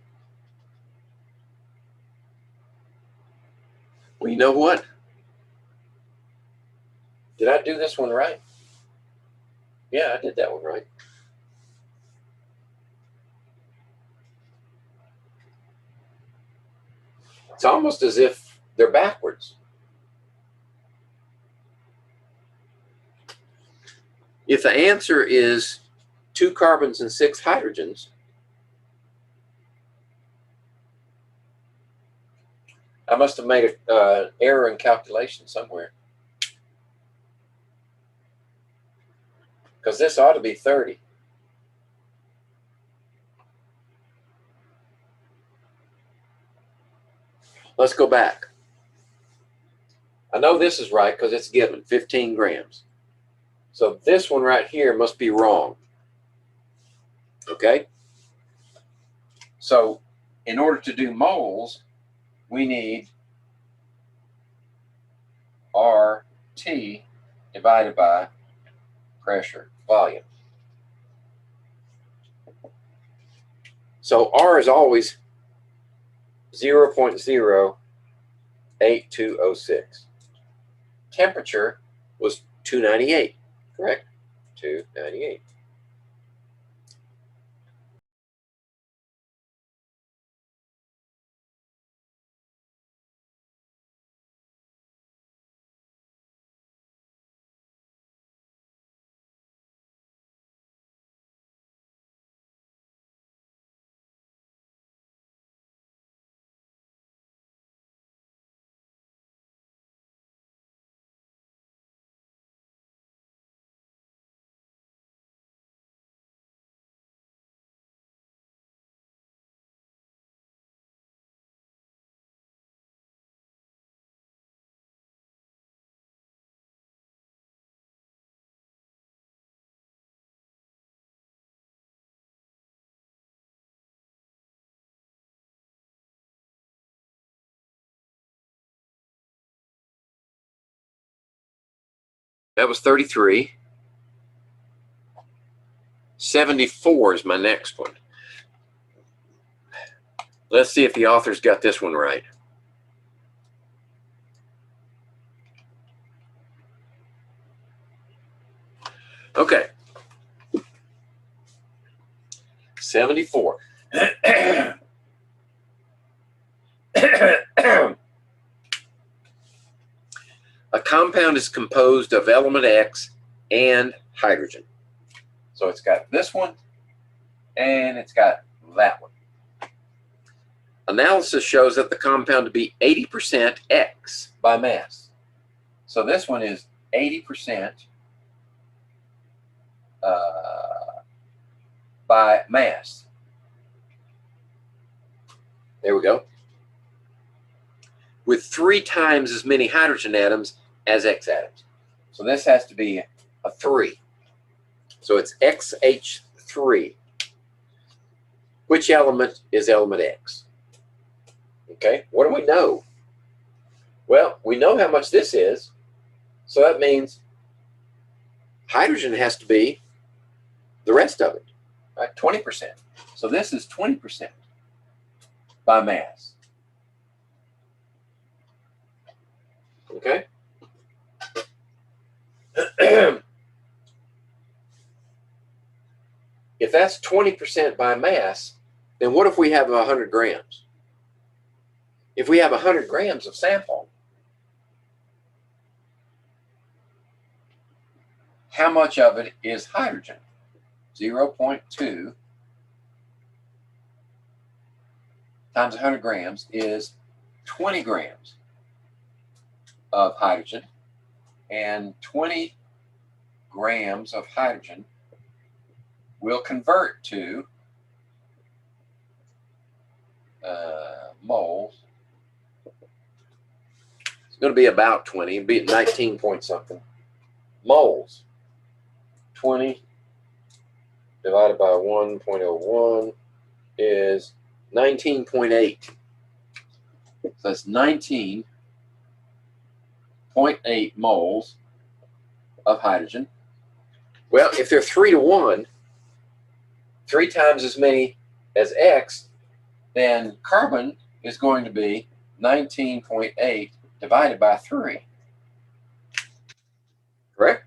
Well, you know what? Did I do this one right? Yeah, I did that one right. It's almost as if they're backwards. If the answer is 2 carbons and 6 hydrogens, I must have made an error in calculation somewhere. Because this ought to be 30. Let's go back. I know this is right because it's given 15 grams. So this one right here must be wrong. Okay? So in order to do moles, we need RT divided by pressure, volume. So R is always 0.08206. Temperature was 298, correct? 298. That was 33. 74 is my next one. Let's see if the author's got this one right. Okay. 74. A compound is composed of element X and hydrogen. So it's got this one and it's got that one. Analysis shows that the compound to be 80% X by mass. So this one is 80% by mass. There we go. With 3 times as many hydrogen atoms as X atoms. So this has to be a 3. So it's XH3. Which element is element X? Okay, what do we know? Well, we know how much this is. So that means hydrogen has to be the rest of it, right? 20%. So this is 20% by mass. Okay? If that's 20% by mass, then what if we have 100 grams? If we have 100 grams of sample, how much of it is hydrogen? 0.2 times 100 grams is 20 grams of hydrogen, and 20 grams of hydrogen will convert to moles. It's going to be about 20, it'll be at 19 point something moles. 20 divided by 1.01 is 19.8. So that's 19.8 moles of hydrogen. Well, if they're 3 to 1, 3 times as many as X, then carbon is going to be 19.8 divided by 3. Correct?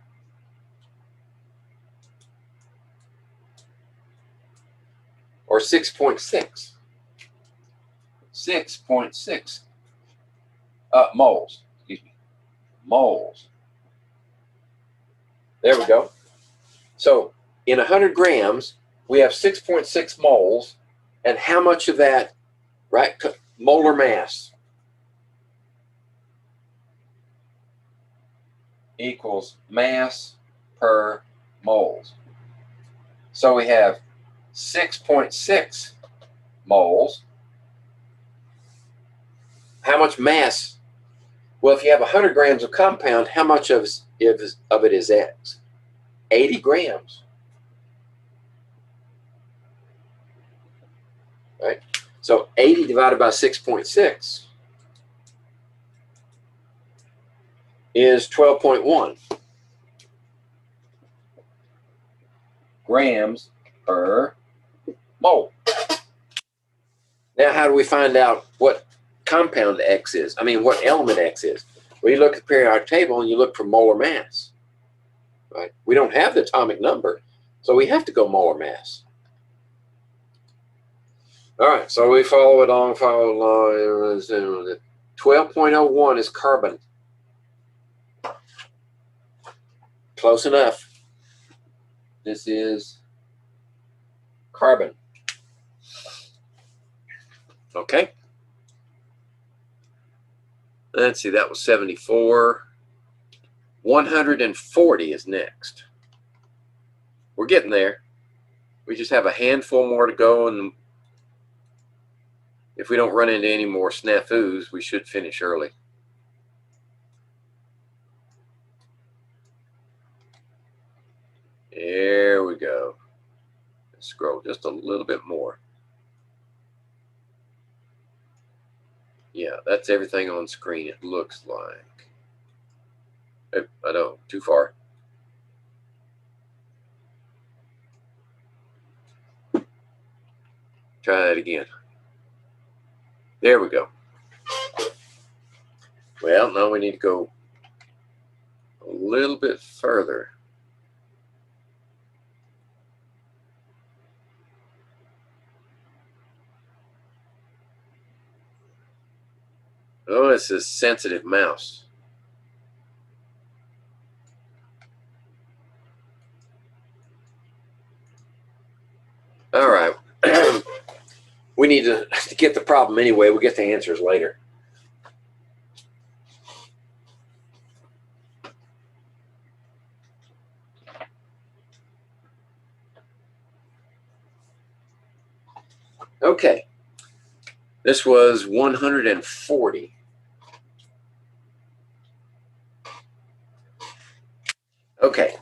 Or 6.6. 6.6 moles. Excuse me. Moles. There we go. So in 100 grams, we have 6.6 moles. And how much of that, right? Molar mass equals mass per moles. So we have 6.6 moles. How much mass? Well, if you have 100 grams of compound, how much of it is X? 80 grams. Right? So 80 divided by 6.6 is 12.1 grams per mole. Now, how do we find out what compound X is? I mean, what element X is? Well, you look at the periodic table and you look for molar mass. Right? We don't have the atomic number, so we have to go molar mass. All right, so we follow along. 12.01 is carbon. Close enough. This is carbon. Okay. Let's see, that was 74. 140 is next. We're getting there. We just have a handful more to go, and if we don't run into any more snafus, we should finish early. There we go. Let's scroll just a little bit more. Yeah, that's everything on screen, it looks like. I know, too far. Try that again. There we go. Well, now we need to go a little bit further. Notice this sensitive mouse. All right. We need to get the problem anyway. We'll get the answers later. Okay. This was 140. Okay.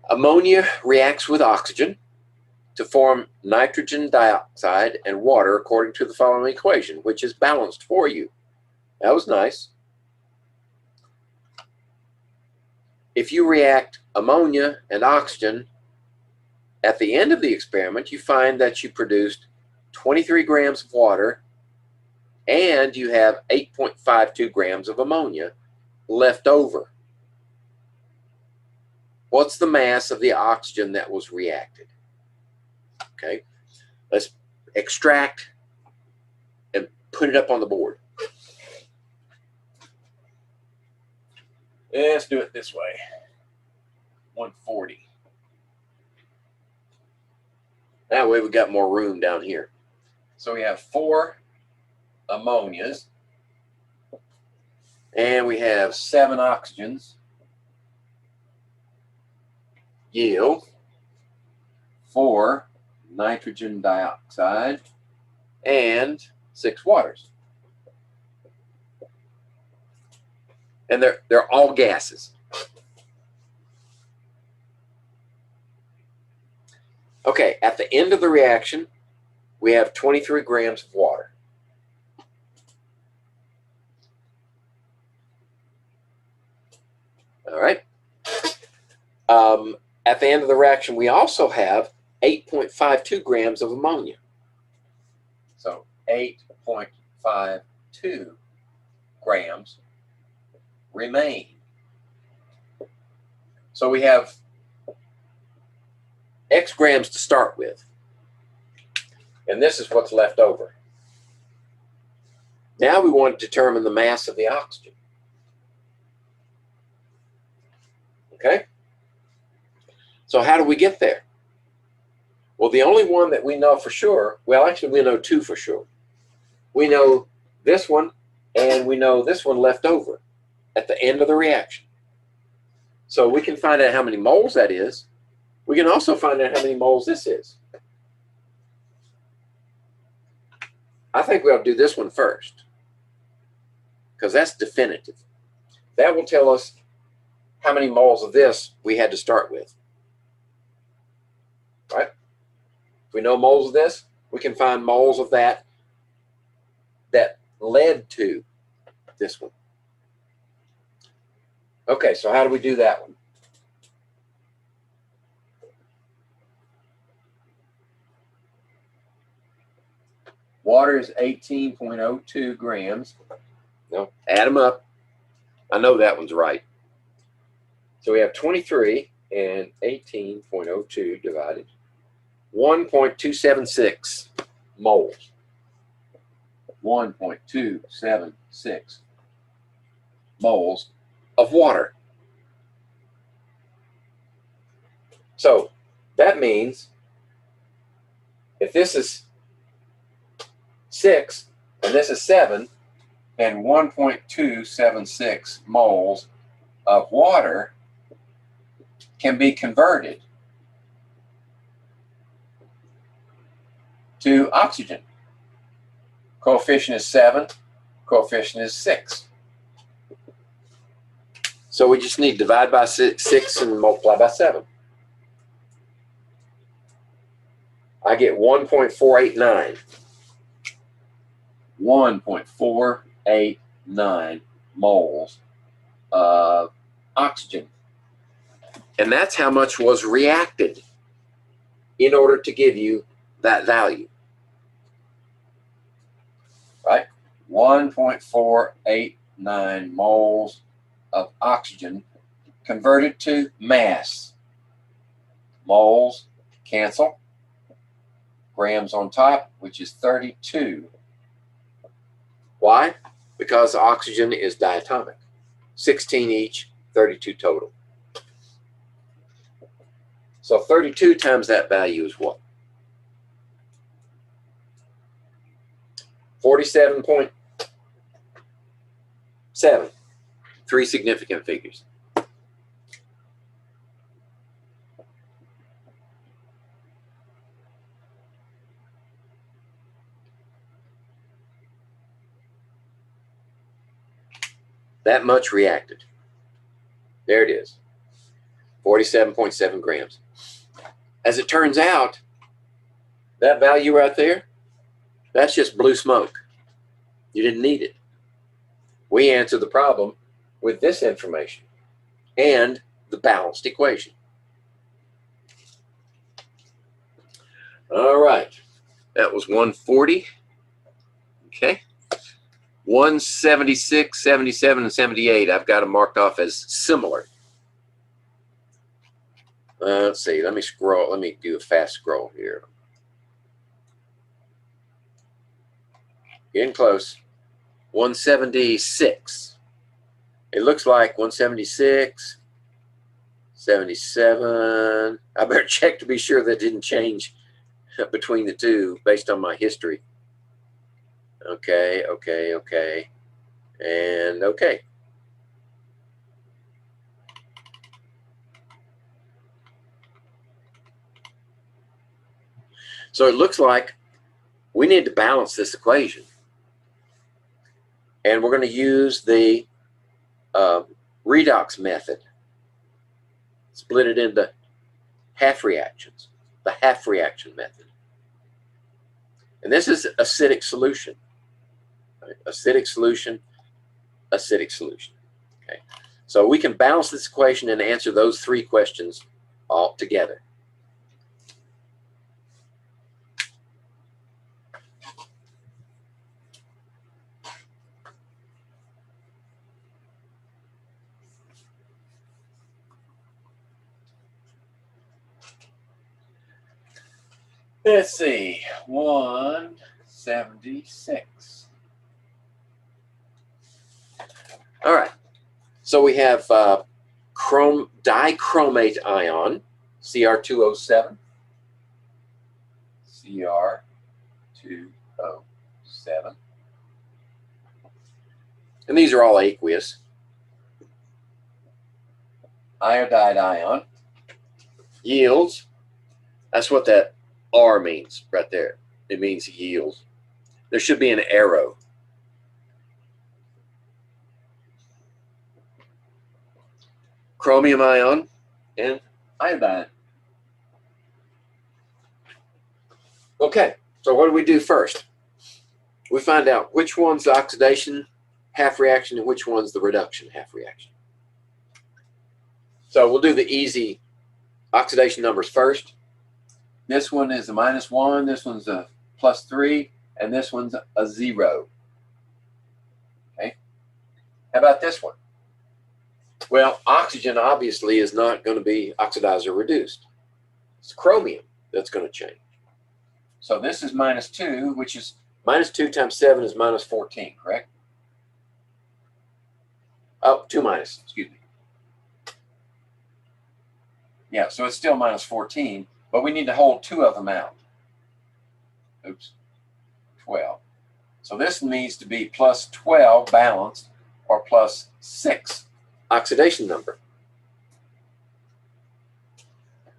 Ammonia reacts with oxygen to form nitrogen dioxide and water according to the following equation, which is balanced for you. That was nice. If you react ammonia and oxygen, at the end of the experiment, you find that you produced 23 grams of water and you have 8.52 grams of ammonia left over. What's the mass of the oxygen that was reacted? Okay, let's extract and put it up on the board. Let's do it this way. 140. That way we got more room down here. So we have 4 ammonias and we have 7 oxygens. Yield 4 nitrogen dioxide and 6 waters. And they're all gases. Okay, at the end of the reaction, we have 23 grams of water. All right. At the end of the reaction, we also have 8.52 grams of ammonia. So 8.52 grams remain. So we have X grams to start with. And this is what's left over. Now we want to determine the mass of the oxygen. Okay? So how do we get there? Well, the only one that we know for sure, well, actually we know 2 for sure. We know this one and we know this one left over at the end of the reaction. So we can find out how many moles that is. We can also find out how many moles this is. I think we'll do this one first because that's definitive. That will tell us how many moles of this we had to start with. Right? If we know moles of this, we can find moles of that led to this one. Okay, so how do we do that one? Water is 18.02 grams. No, add them up. I know that one's right. So we have 23 and 18.02 divided. 1.276 moles. 1.276 moles of water. So that means if this is 6 and this is 7, and 1.276 moles of water can be converted to oxygen. Coefficient is 7, coefficient is 6. So we just need to divide by 6 and multiply by 7. I get 1.489. 1.489 moles of oxygen. And that's how much was reacted in order to give you that value. Right? 1.489 moles of oxygen converted to mass. Moles cancel. Grams on top, which is 32. Why? because oxygen is diatomic. 16 each, 32 total. So 32 times that value is what? 47.7. 3 significant figures. That much reacted. There it is. 47.7 grams. As it turns out, that value right there, that's just blue smoke. You didn't need it. We answered the problem with this information and the balanced equation. All right. That was 140. Okay. 176, 77, and 78, I've got them marked off as similar. Let's see. Let me scroll. Let me do a fast scroll here. Getting close. 176. It looks like 176, 77. I better check to be sure that didn't change between the two based on my history. Okay, okay, okay, and okay. So it looks like we need to balance this equation. And we're going to use the redox method. Split it into half reactions, the half reaction method. And this is acidic solution. Right? Acidic solution, acidic solution. Okay. So we can balance this equation and answer those 3 questions all together. Let's see, 176. All right, so we have dichromate ion, Cr2O7. Cr2O7. And these are all aqueous. Iodide ion yields, that's what that R means right there. It means yield. There should be an arrow. Chromium ion and iodine. Okay, so what do we do first? We find out which one's the oxidation half reaction and which one's the reduction half reaction. So we'll do the easy oxidation numbers first. This one is a -1, this one's a +3, and this one's a 0. Okay. How about this one? Well, oxygen obviously is not going to be oxidized or reduced. It's chromium that's going to change. So this is -2, which is -2 times 7 is -14, correct? Oh, 2 minus, excuse me. Yeah, so it's still -14. But we need to hold 2 of them out. Oops, 12. So this needs to be +12 balanced or +6 oxidation number.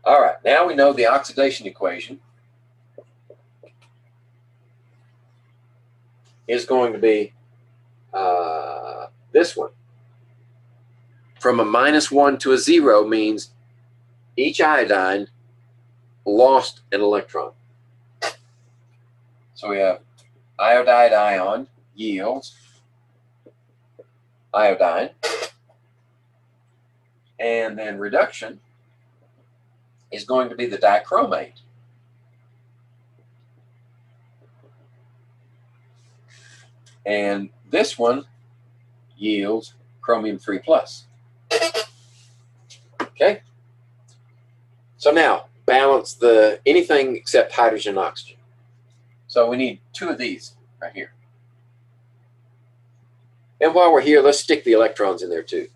All right, now we know the oxidation equation is going to be this one. From a -1 to a 0 means each iodine lost an electron. So we have iodide ion yields iodine, and then reduction is going to be the dichromate. And this one yields chromium 3+. Okay? So now, balance anything except hydrogen and oxygen. So we need 2 of these right here. And while we're here, let's stick the electrons in there too.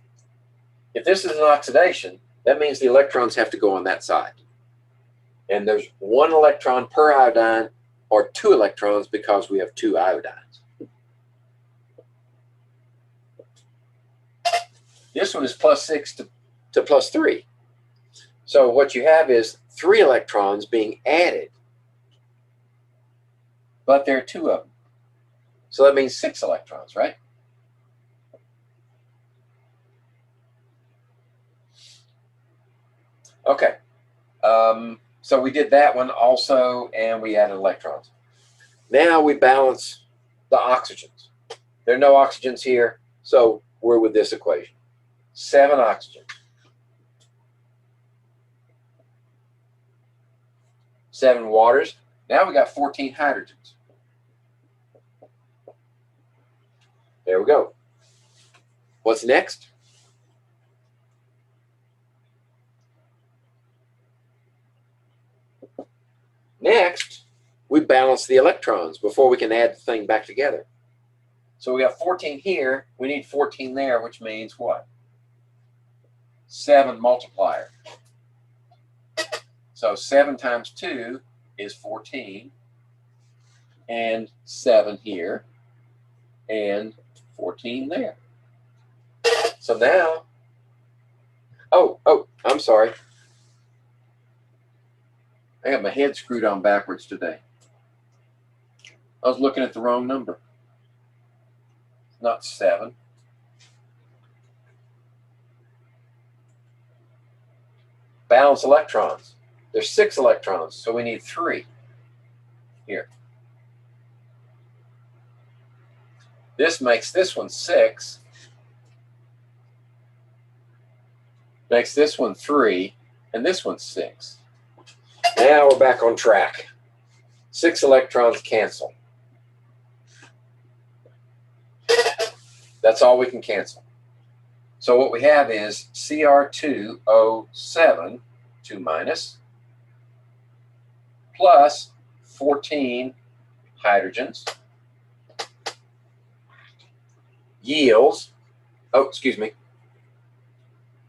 If this is an oxidation, that means the electrons have to go on that side. And there's 1 electron per iodine, or 2 electrons because we have 2 iodines. This one is +6 to +3. So what you have is 3 electrons being added, but there are 2 of them. So that means 6 electrons, right? Okay. So we did that one also, and we added electrons. Now we balance the oxygens. There are no oxygens here, so we're with this equation. 7 oxygens. 7 waters. Now we got 14 hydrogens. There we go. What's next? Next, we balance the electrons before we can add the thing back together. So we have 14 here, we need 14 there, which means what? 7 multiplier. So 7 times 2 is 14, and 7 here, and 14 there. So now, I'm sorry. I got my head screwed on backwards today. I was looking at the wrong number. Not 7. Balance electrons. There's 6 electrons, so we need 3 here. This makes this one 6. Makes this one 3, and this one's 6. Now we're back on track. 6 electrons cancel. That's all we can cancel. So what we have is Cr2O7, 2 minus, plus 14 hydrogens, yields,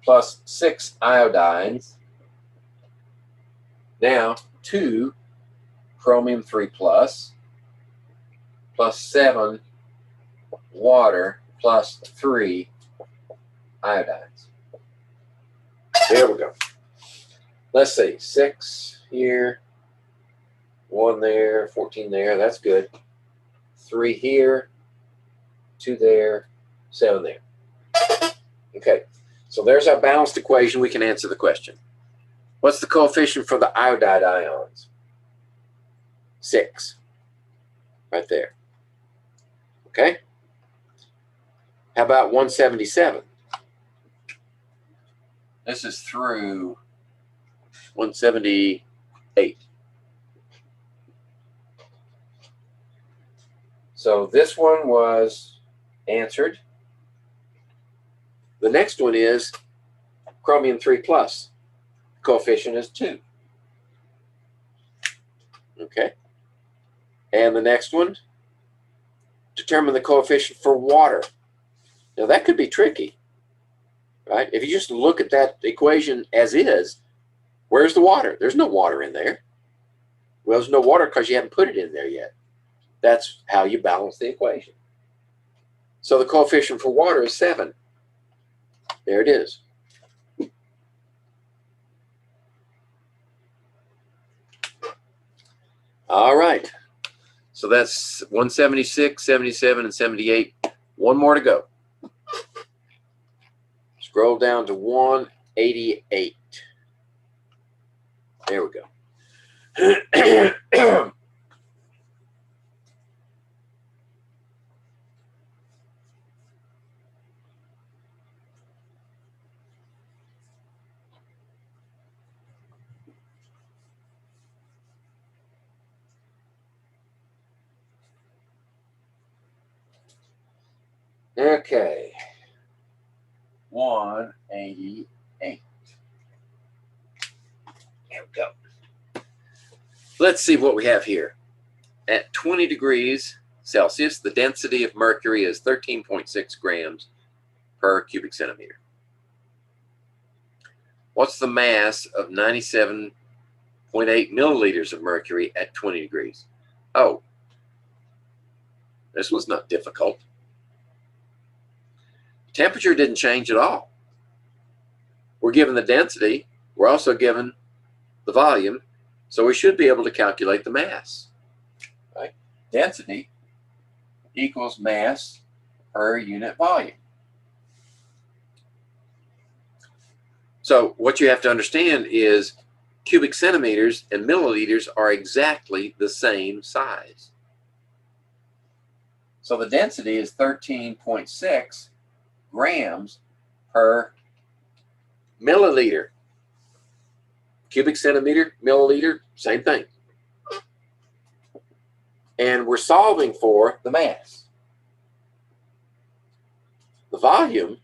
plus 6 iodines, now 2 chromium 3 plus 7 water plus 3 iodines. There we go. Let's see, 6 here, 1 there, 14 there, that's good. 3 here, 2 there, 7 there. Okay, so there's our balanced equation. We can answer the question. What's the coefficient for the iodide ions? 6, right there. Okay? How about 177? This is through 178. So this one was answered. The next one is chromium 3 plus. Coefficient is 2. Okay. And the next one, determine the coefficient for water. Now that could be tricky, right? If you just look at that equation as is, where's the water? There's no water in there. Well, there's no water because you haven't put it in there yet. That's how you balance the equation. So the coefficient for water is 7. There it is. All right. So that's 176, 77, and 78. One more to go. Scroll down to 188. There we go. Okay. 188. There we go. Let's see what we have here. At 20 degrees Celsius, the density of mercury is 13.6 grams per cubic centimeter. What's the mass of 97.8 milliliters of mercury at 20 degrees? Oh, this was not difficult. Temperature didn't change at all. We're given the density. We're also given the volume, so we should be able to calculate the mass. Right? Density equals mass per unit volume. So what you have to understand is cubic centimeters and milliliters are exactly the same size. So the density is 13.6 grams per milliliter. Cubic centimeter, milliliter, same thing. And we're solving for the mass. The volume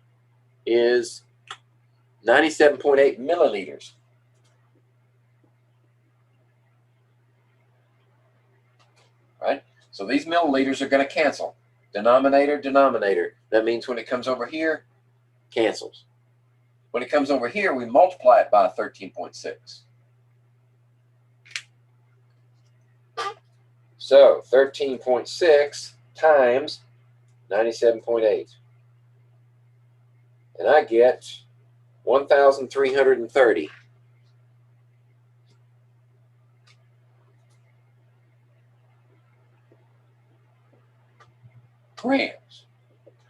is 97.8 milliliters. Right? So these milliliters are going to cancel. Denominator, denominator. That means when it comes over here, cancels. When it comes over here, we multiply it by 13.6. So 13.6 times 97.8. And I get 1,330. Grams,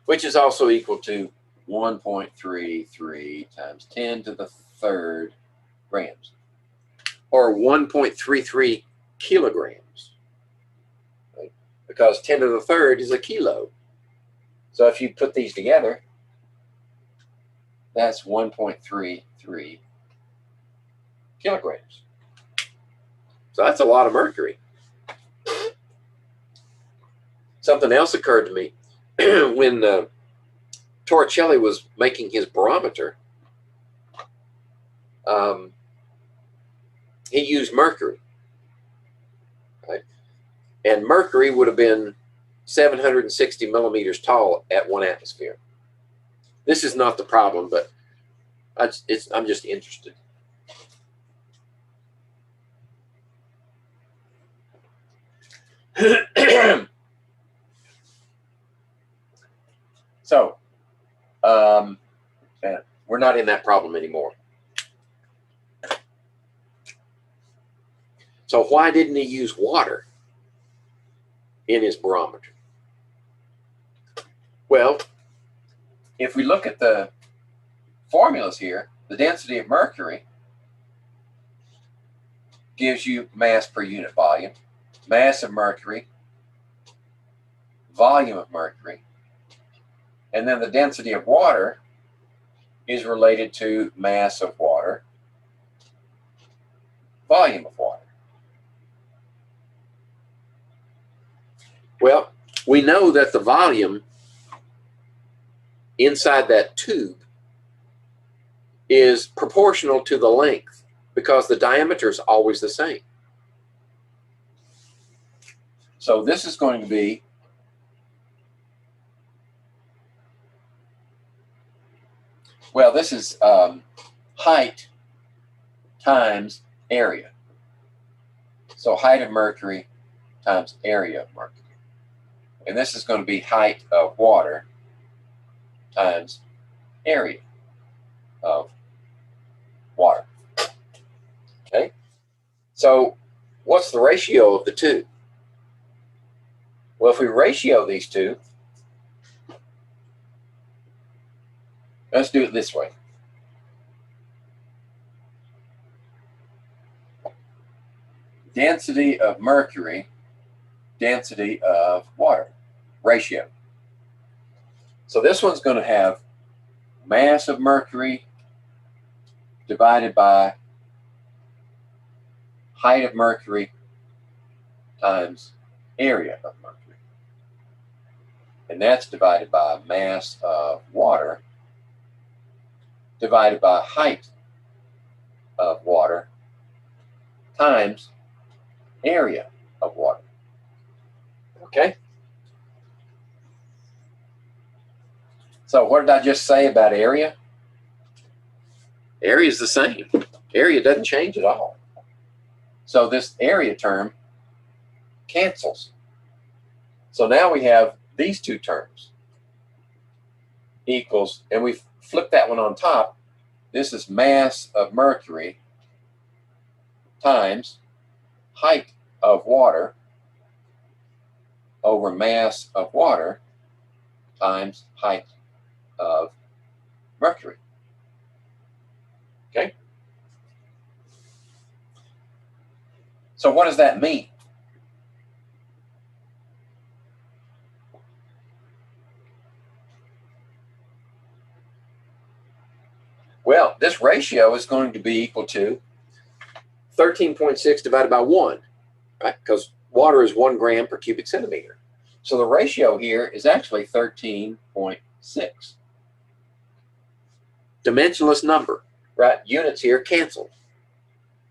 which is also equal to 1.33 times 10 to the third grams, or 1.33 kilograms, right? Because 10 to the third is a kilo. So if you put these together, that's 1.33 kilograms. So that's a lot of mercury. Something else occurred to me when Torricelli was making his barometer. He used mercury, right? And mercury would have been 760 millimeters tall at 1 atmosphere. This is not the problem, but I'm just interested. So, we're not in that problem anymore. So why didn't he use water in his barometer? Well, if we look at the formulas here, the density of mercury gives you mass per unit volume, mass of mercury, volume of mercury, and then the density of water is related to mass of water, volume of water. Well, we know that the volume inside that tube is proportional to the length because the diameter is always the same. So this is going to be this is height times area. So height of mercury times area of mercury. And this is going to be height of water times area of water. Okay? So what's the ratio of the two? Well, if we ratio these two, let's do it this way. Density of mercury, density of water, ratio. So this one's going to have mass of mercury divided by height of mercury times area of mercury. And that's divided by mass of water divided by height of water times area of water. Okay? So what did I just say about area? Area is the same. Area doesn't change at all. So this area term cancels. So now we have these two terms equals, and we flip that one on top. This is mass of mercury times height of water over mass of water times height of mercury. Okay? So what does that mean? Well, this ratio is going to be equal to 13.6 divided by 1, right? Because water is 1 gram per cubic centimeter. So the ratio here is actually 13.6. Dimensionless number, right? Units here cancel.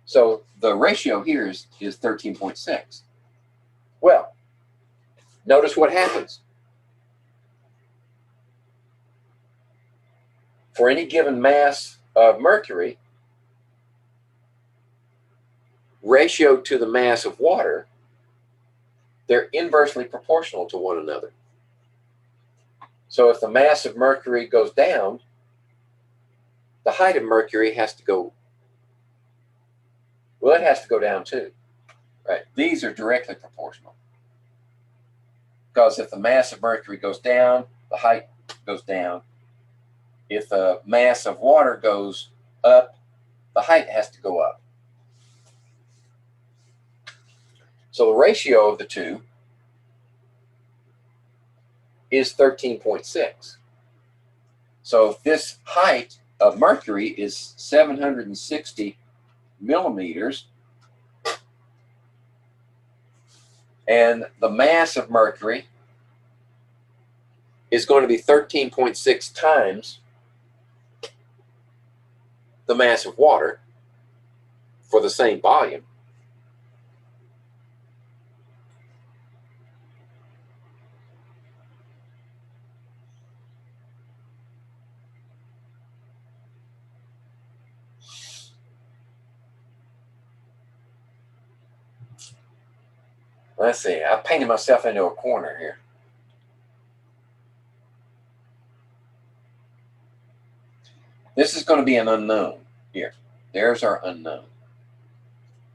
So the ratio here is 13.6. Well, notice what happens. For any given mass of mercury, ratio to the mass of water, they're inversely proportional to one another. So if the mass of mercury goes down, the height of mercury has to go, well, it has to go down too, right? These are directly proportional. Because if the mass of mercury goes down, the height goes down. If the mass of water goes up, the height has to go up. So the ratio of the two is 13.6. So if this height of mercury is 760 millimeters, and the mass of mercury is going to be 13.6 times the mass of water for the same volume. Let's see, I painted myself into a corner here. This is going to be an unknown here. There's our unknown.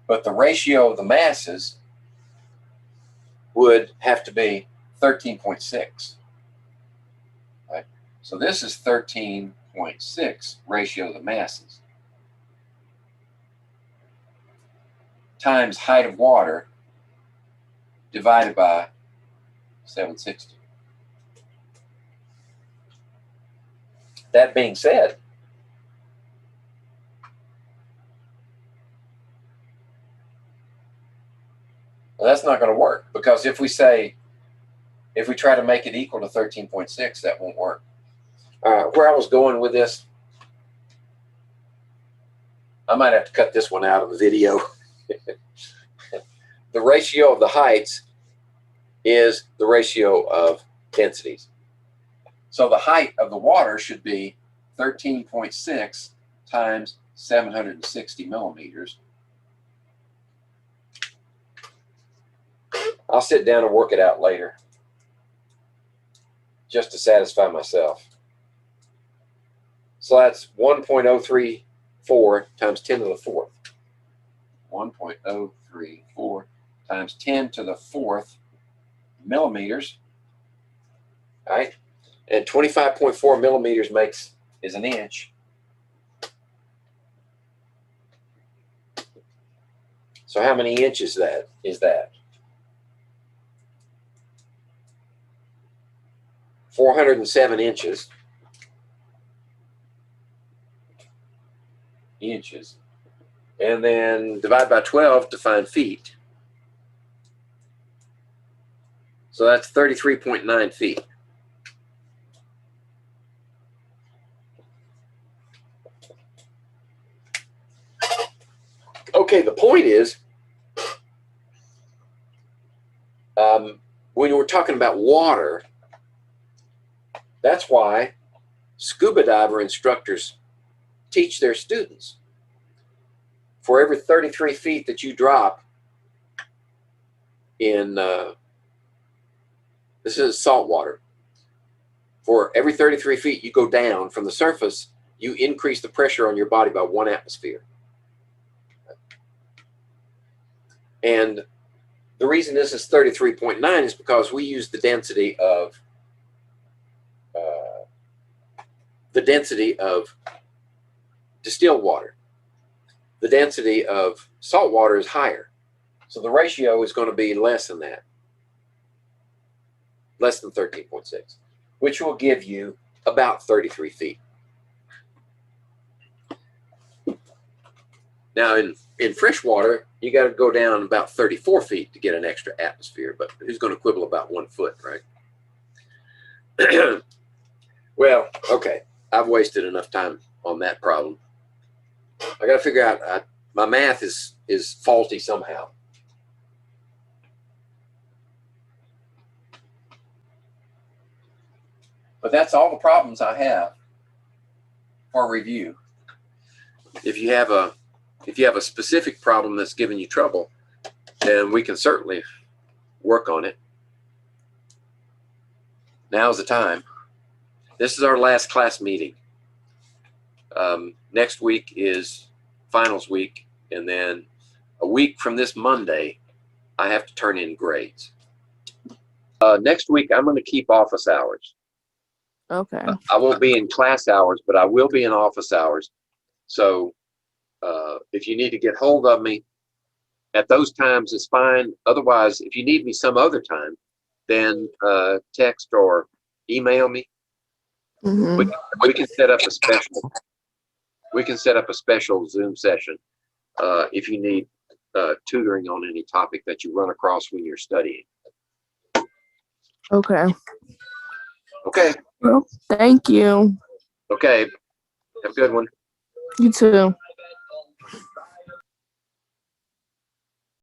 But the ratio of the masses would have to be 13.6. Right? So this is 13.6 ratio of the masses times height of water divided by 760. That being said, well, that's not going to work, because if we try to make it equal to 13.6, that won't work. Where I was going with this, I might have to cut this one out of the video. The ratio of the heights is the ratio of densities. So the height of the water should be 13.6 times 760 millimeters. I'll sit down and work it out later, just to satisfy myself. So that's 1.034 times 10 to the fourth. 1.034 times 10 to the fourth millimeters. All right, and 25.4 millimeters is an inch. So how many inches is that? 407 inches. And then divide by 12 to find feet. So that's 33.9 feet. Okay, the point is, when we're talking about water, that's why scuba diver instructors teach their students. For every 33 feet that you drop in, this is salt water, for every 33 feet you go down from the surface, you increase the pressure on your body by 1 atmosphere. And the reason this is 33.9 is because we use the density of distilled water. The density of salt water is higher. So the ratio is going to be less than that, less than 13.6, which will give you about 33 feet. Now in fresh water, you got to go down about 34 feet to get an extra atmosphere, but who's going to quibble about 1 foot, right? Well, okay, I've wasted enough time on that problem. I got to figure out, my math is faulty somehow. But that's all the problems I have for review. If you have a specific problem that's giving you trouble, then we can certainly work on it. Now's the time. This is our last class meeting. Next week is finals week, and then a week from this Monday, I have to turn in grades. Next week, I'm going to keep office hours. Okay. I won't be in class hours, but I will be in office hours. So if you need to get hold of me at those times, it's fine. Otherwise, if you need me some other time, then text or email me. Mm-hmm. We can set up a special. We can set up a special Zoom session if you need tutoring on any topic that you run across when you're studying. Okay. Okay. Well, thank you. Okay. Have a good one. You too.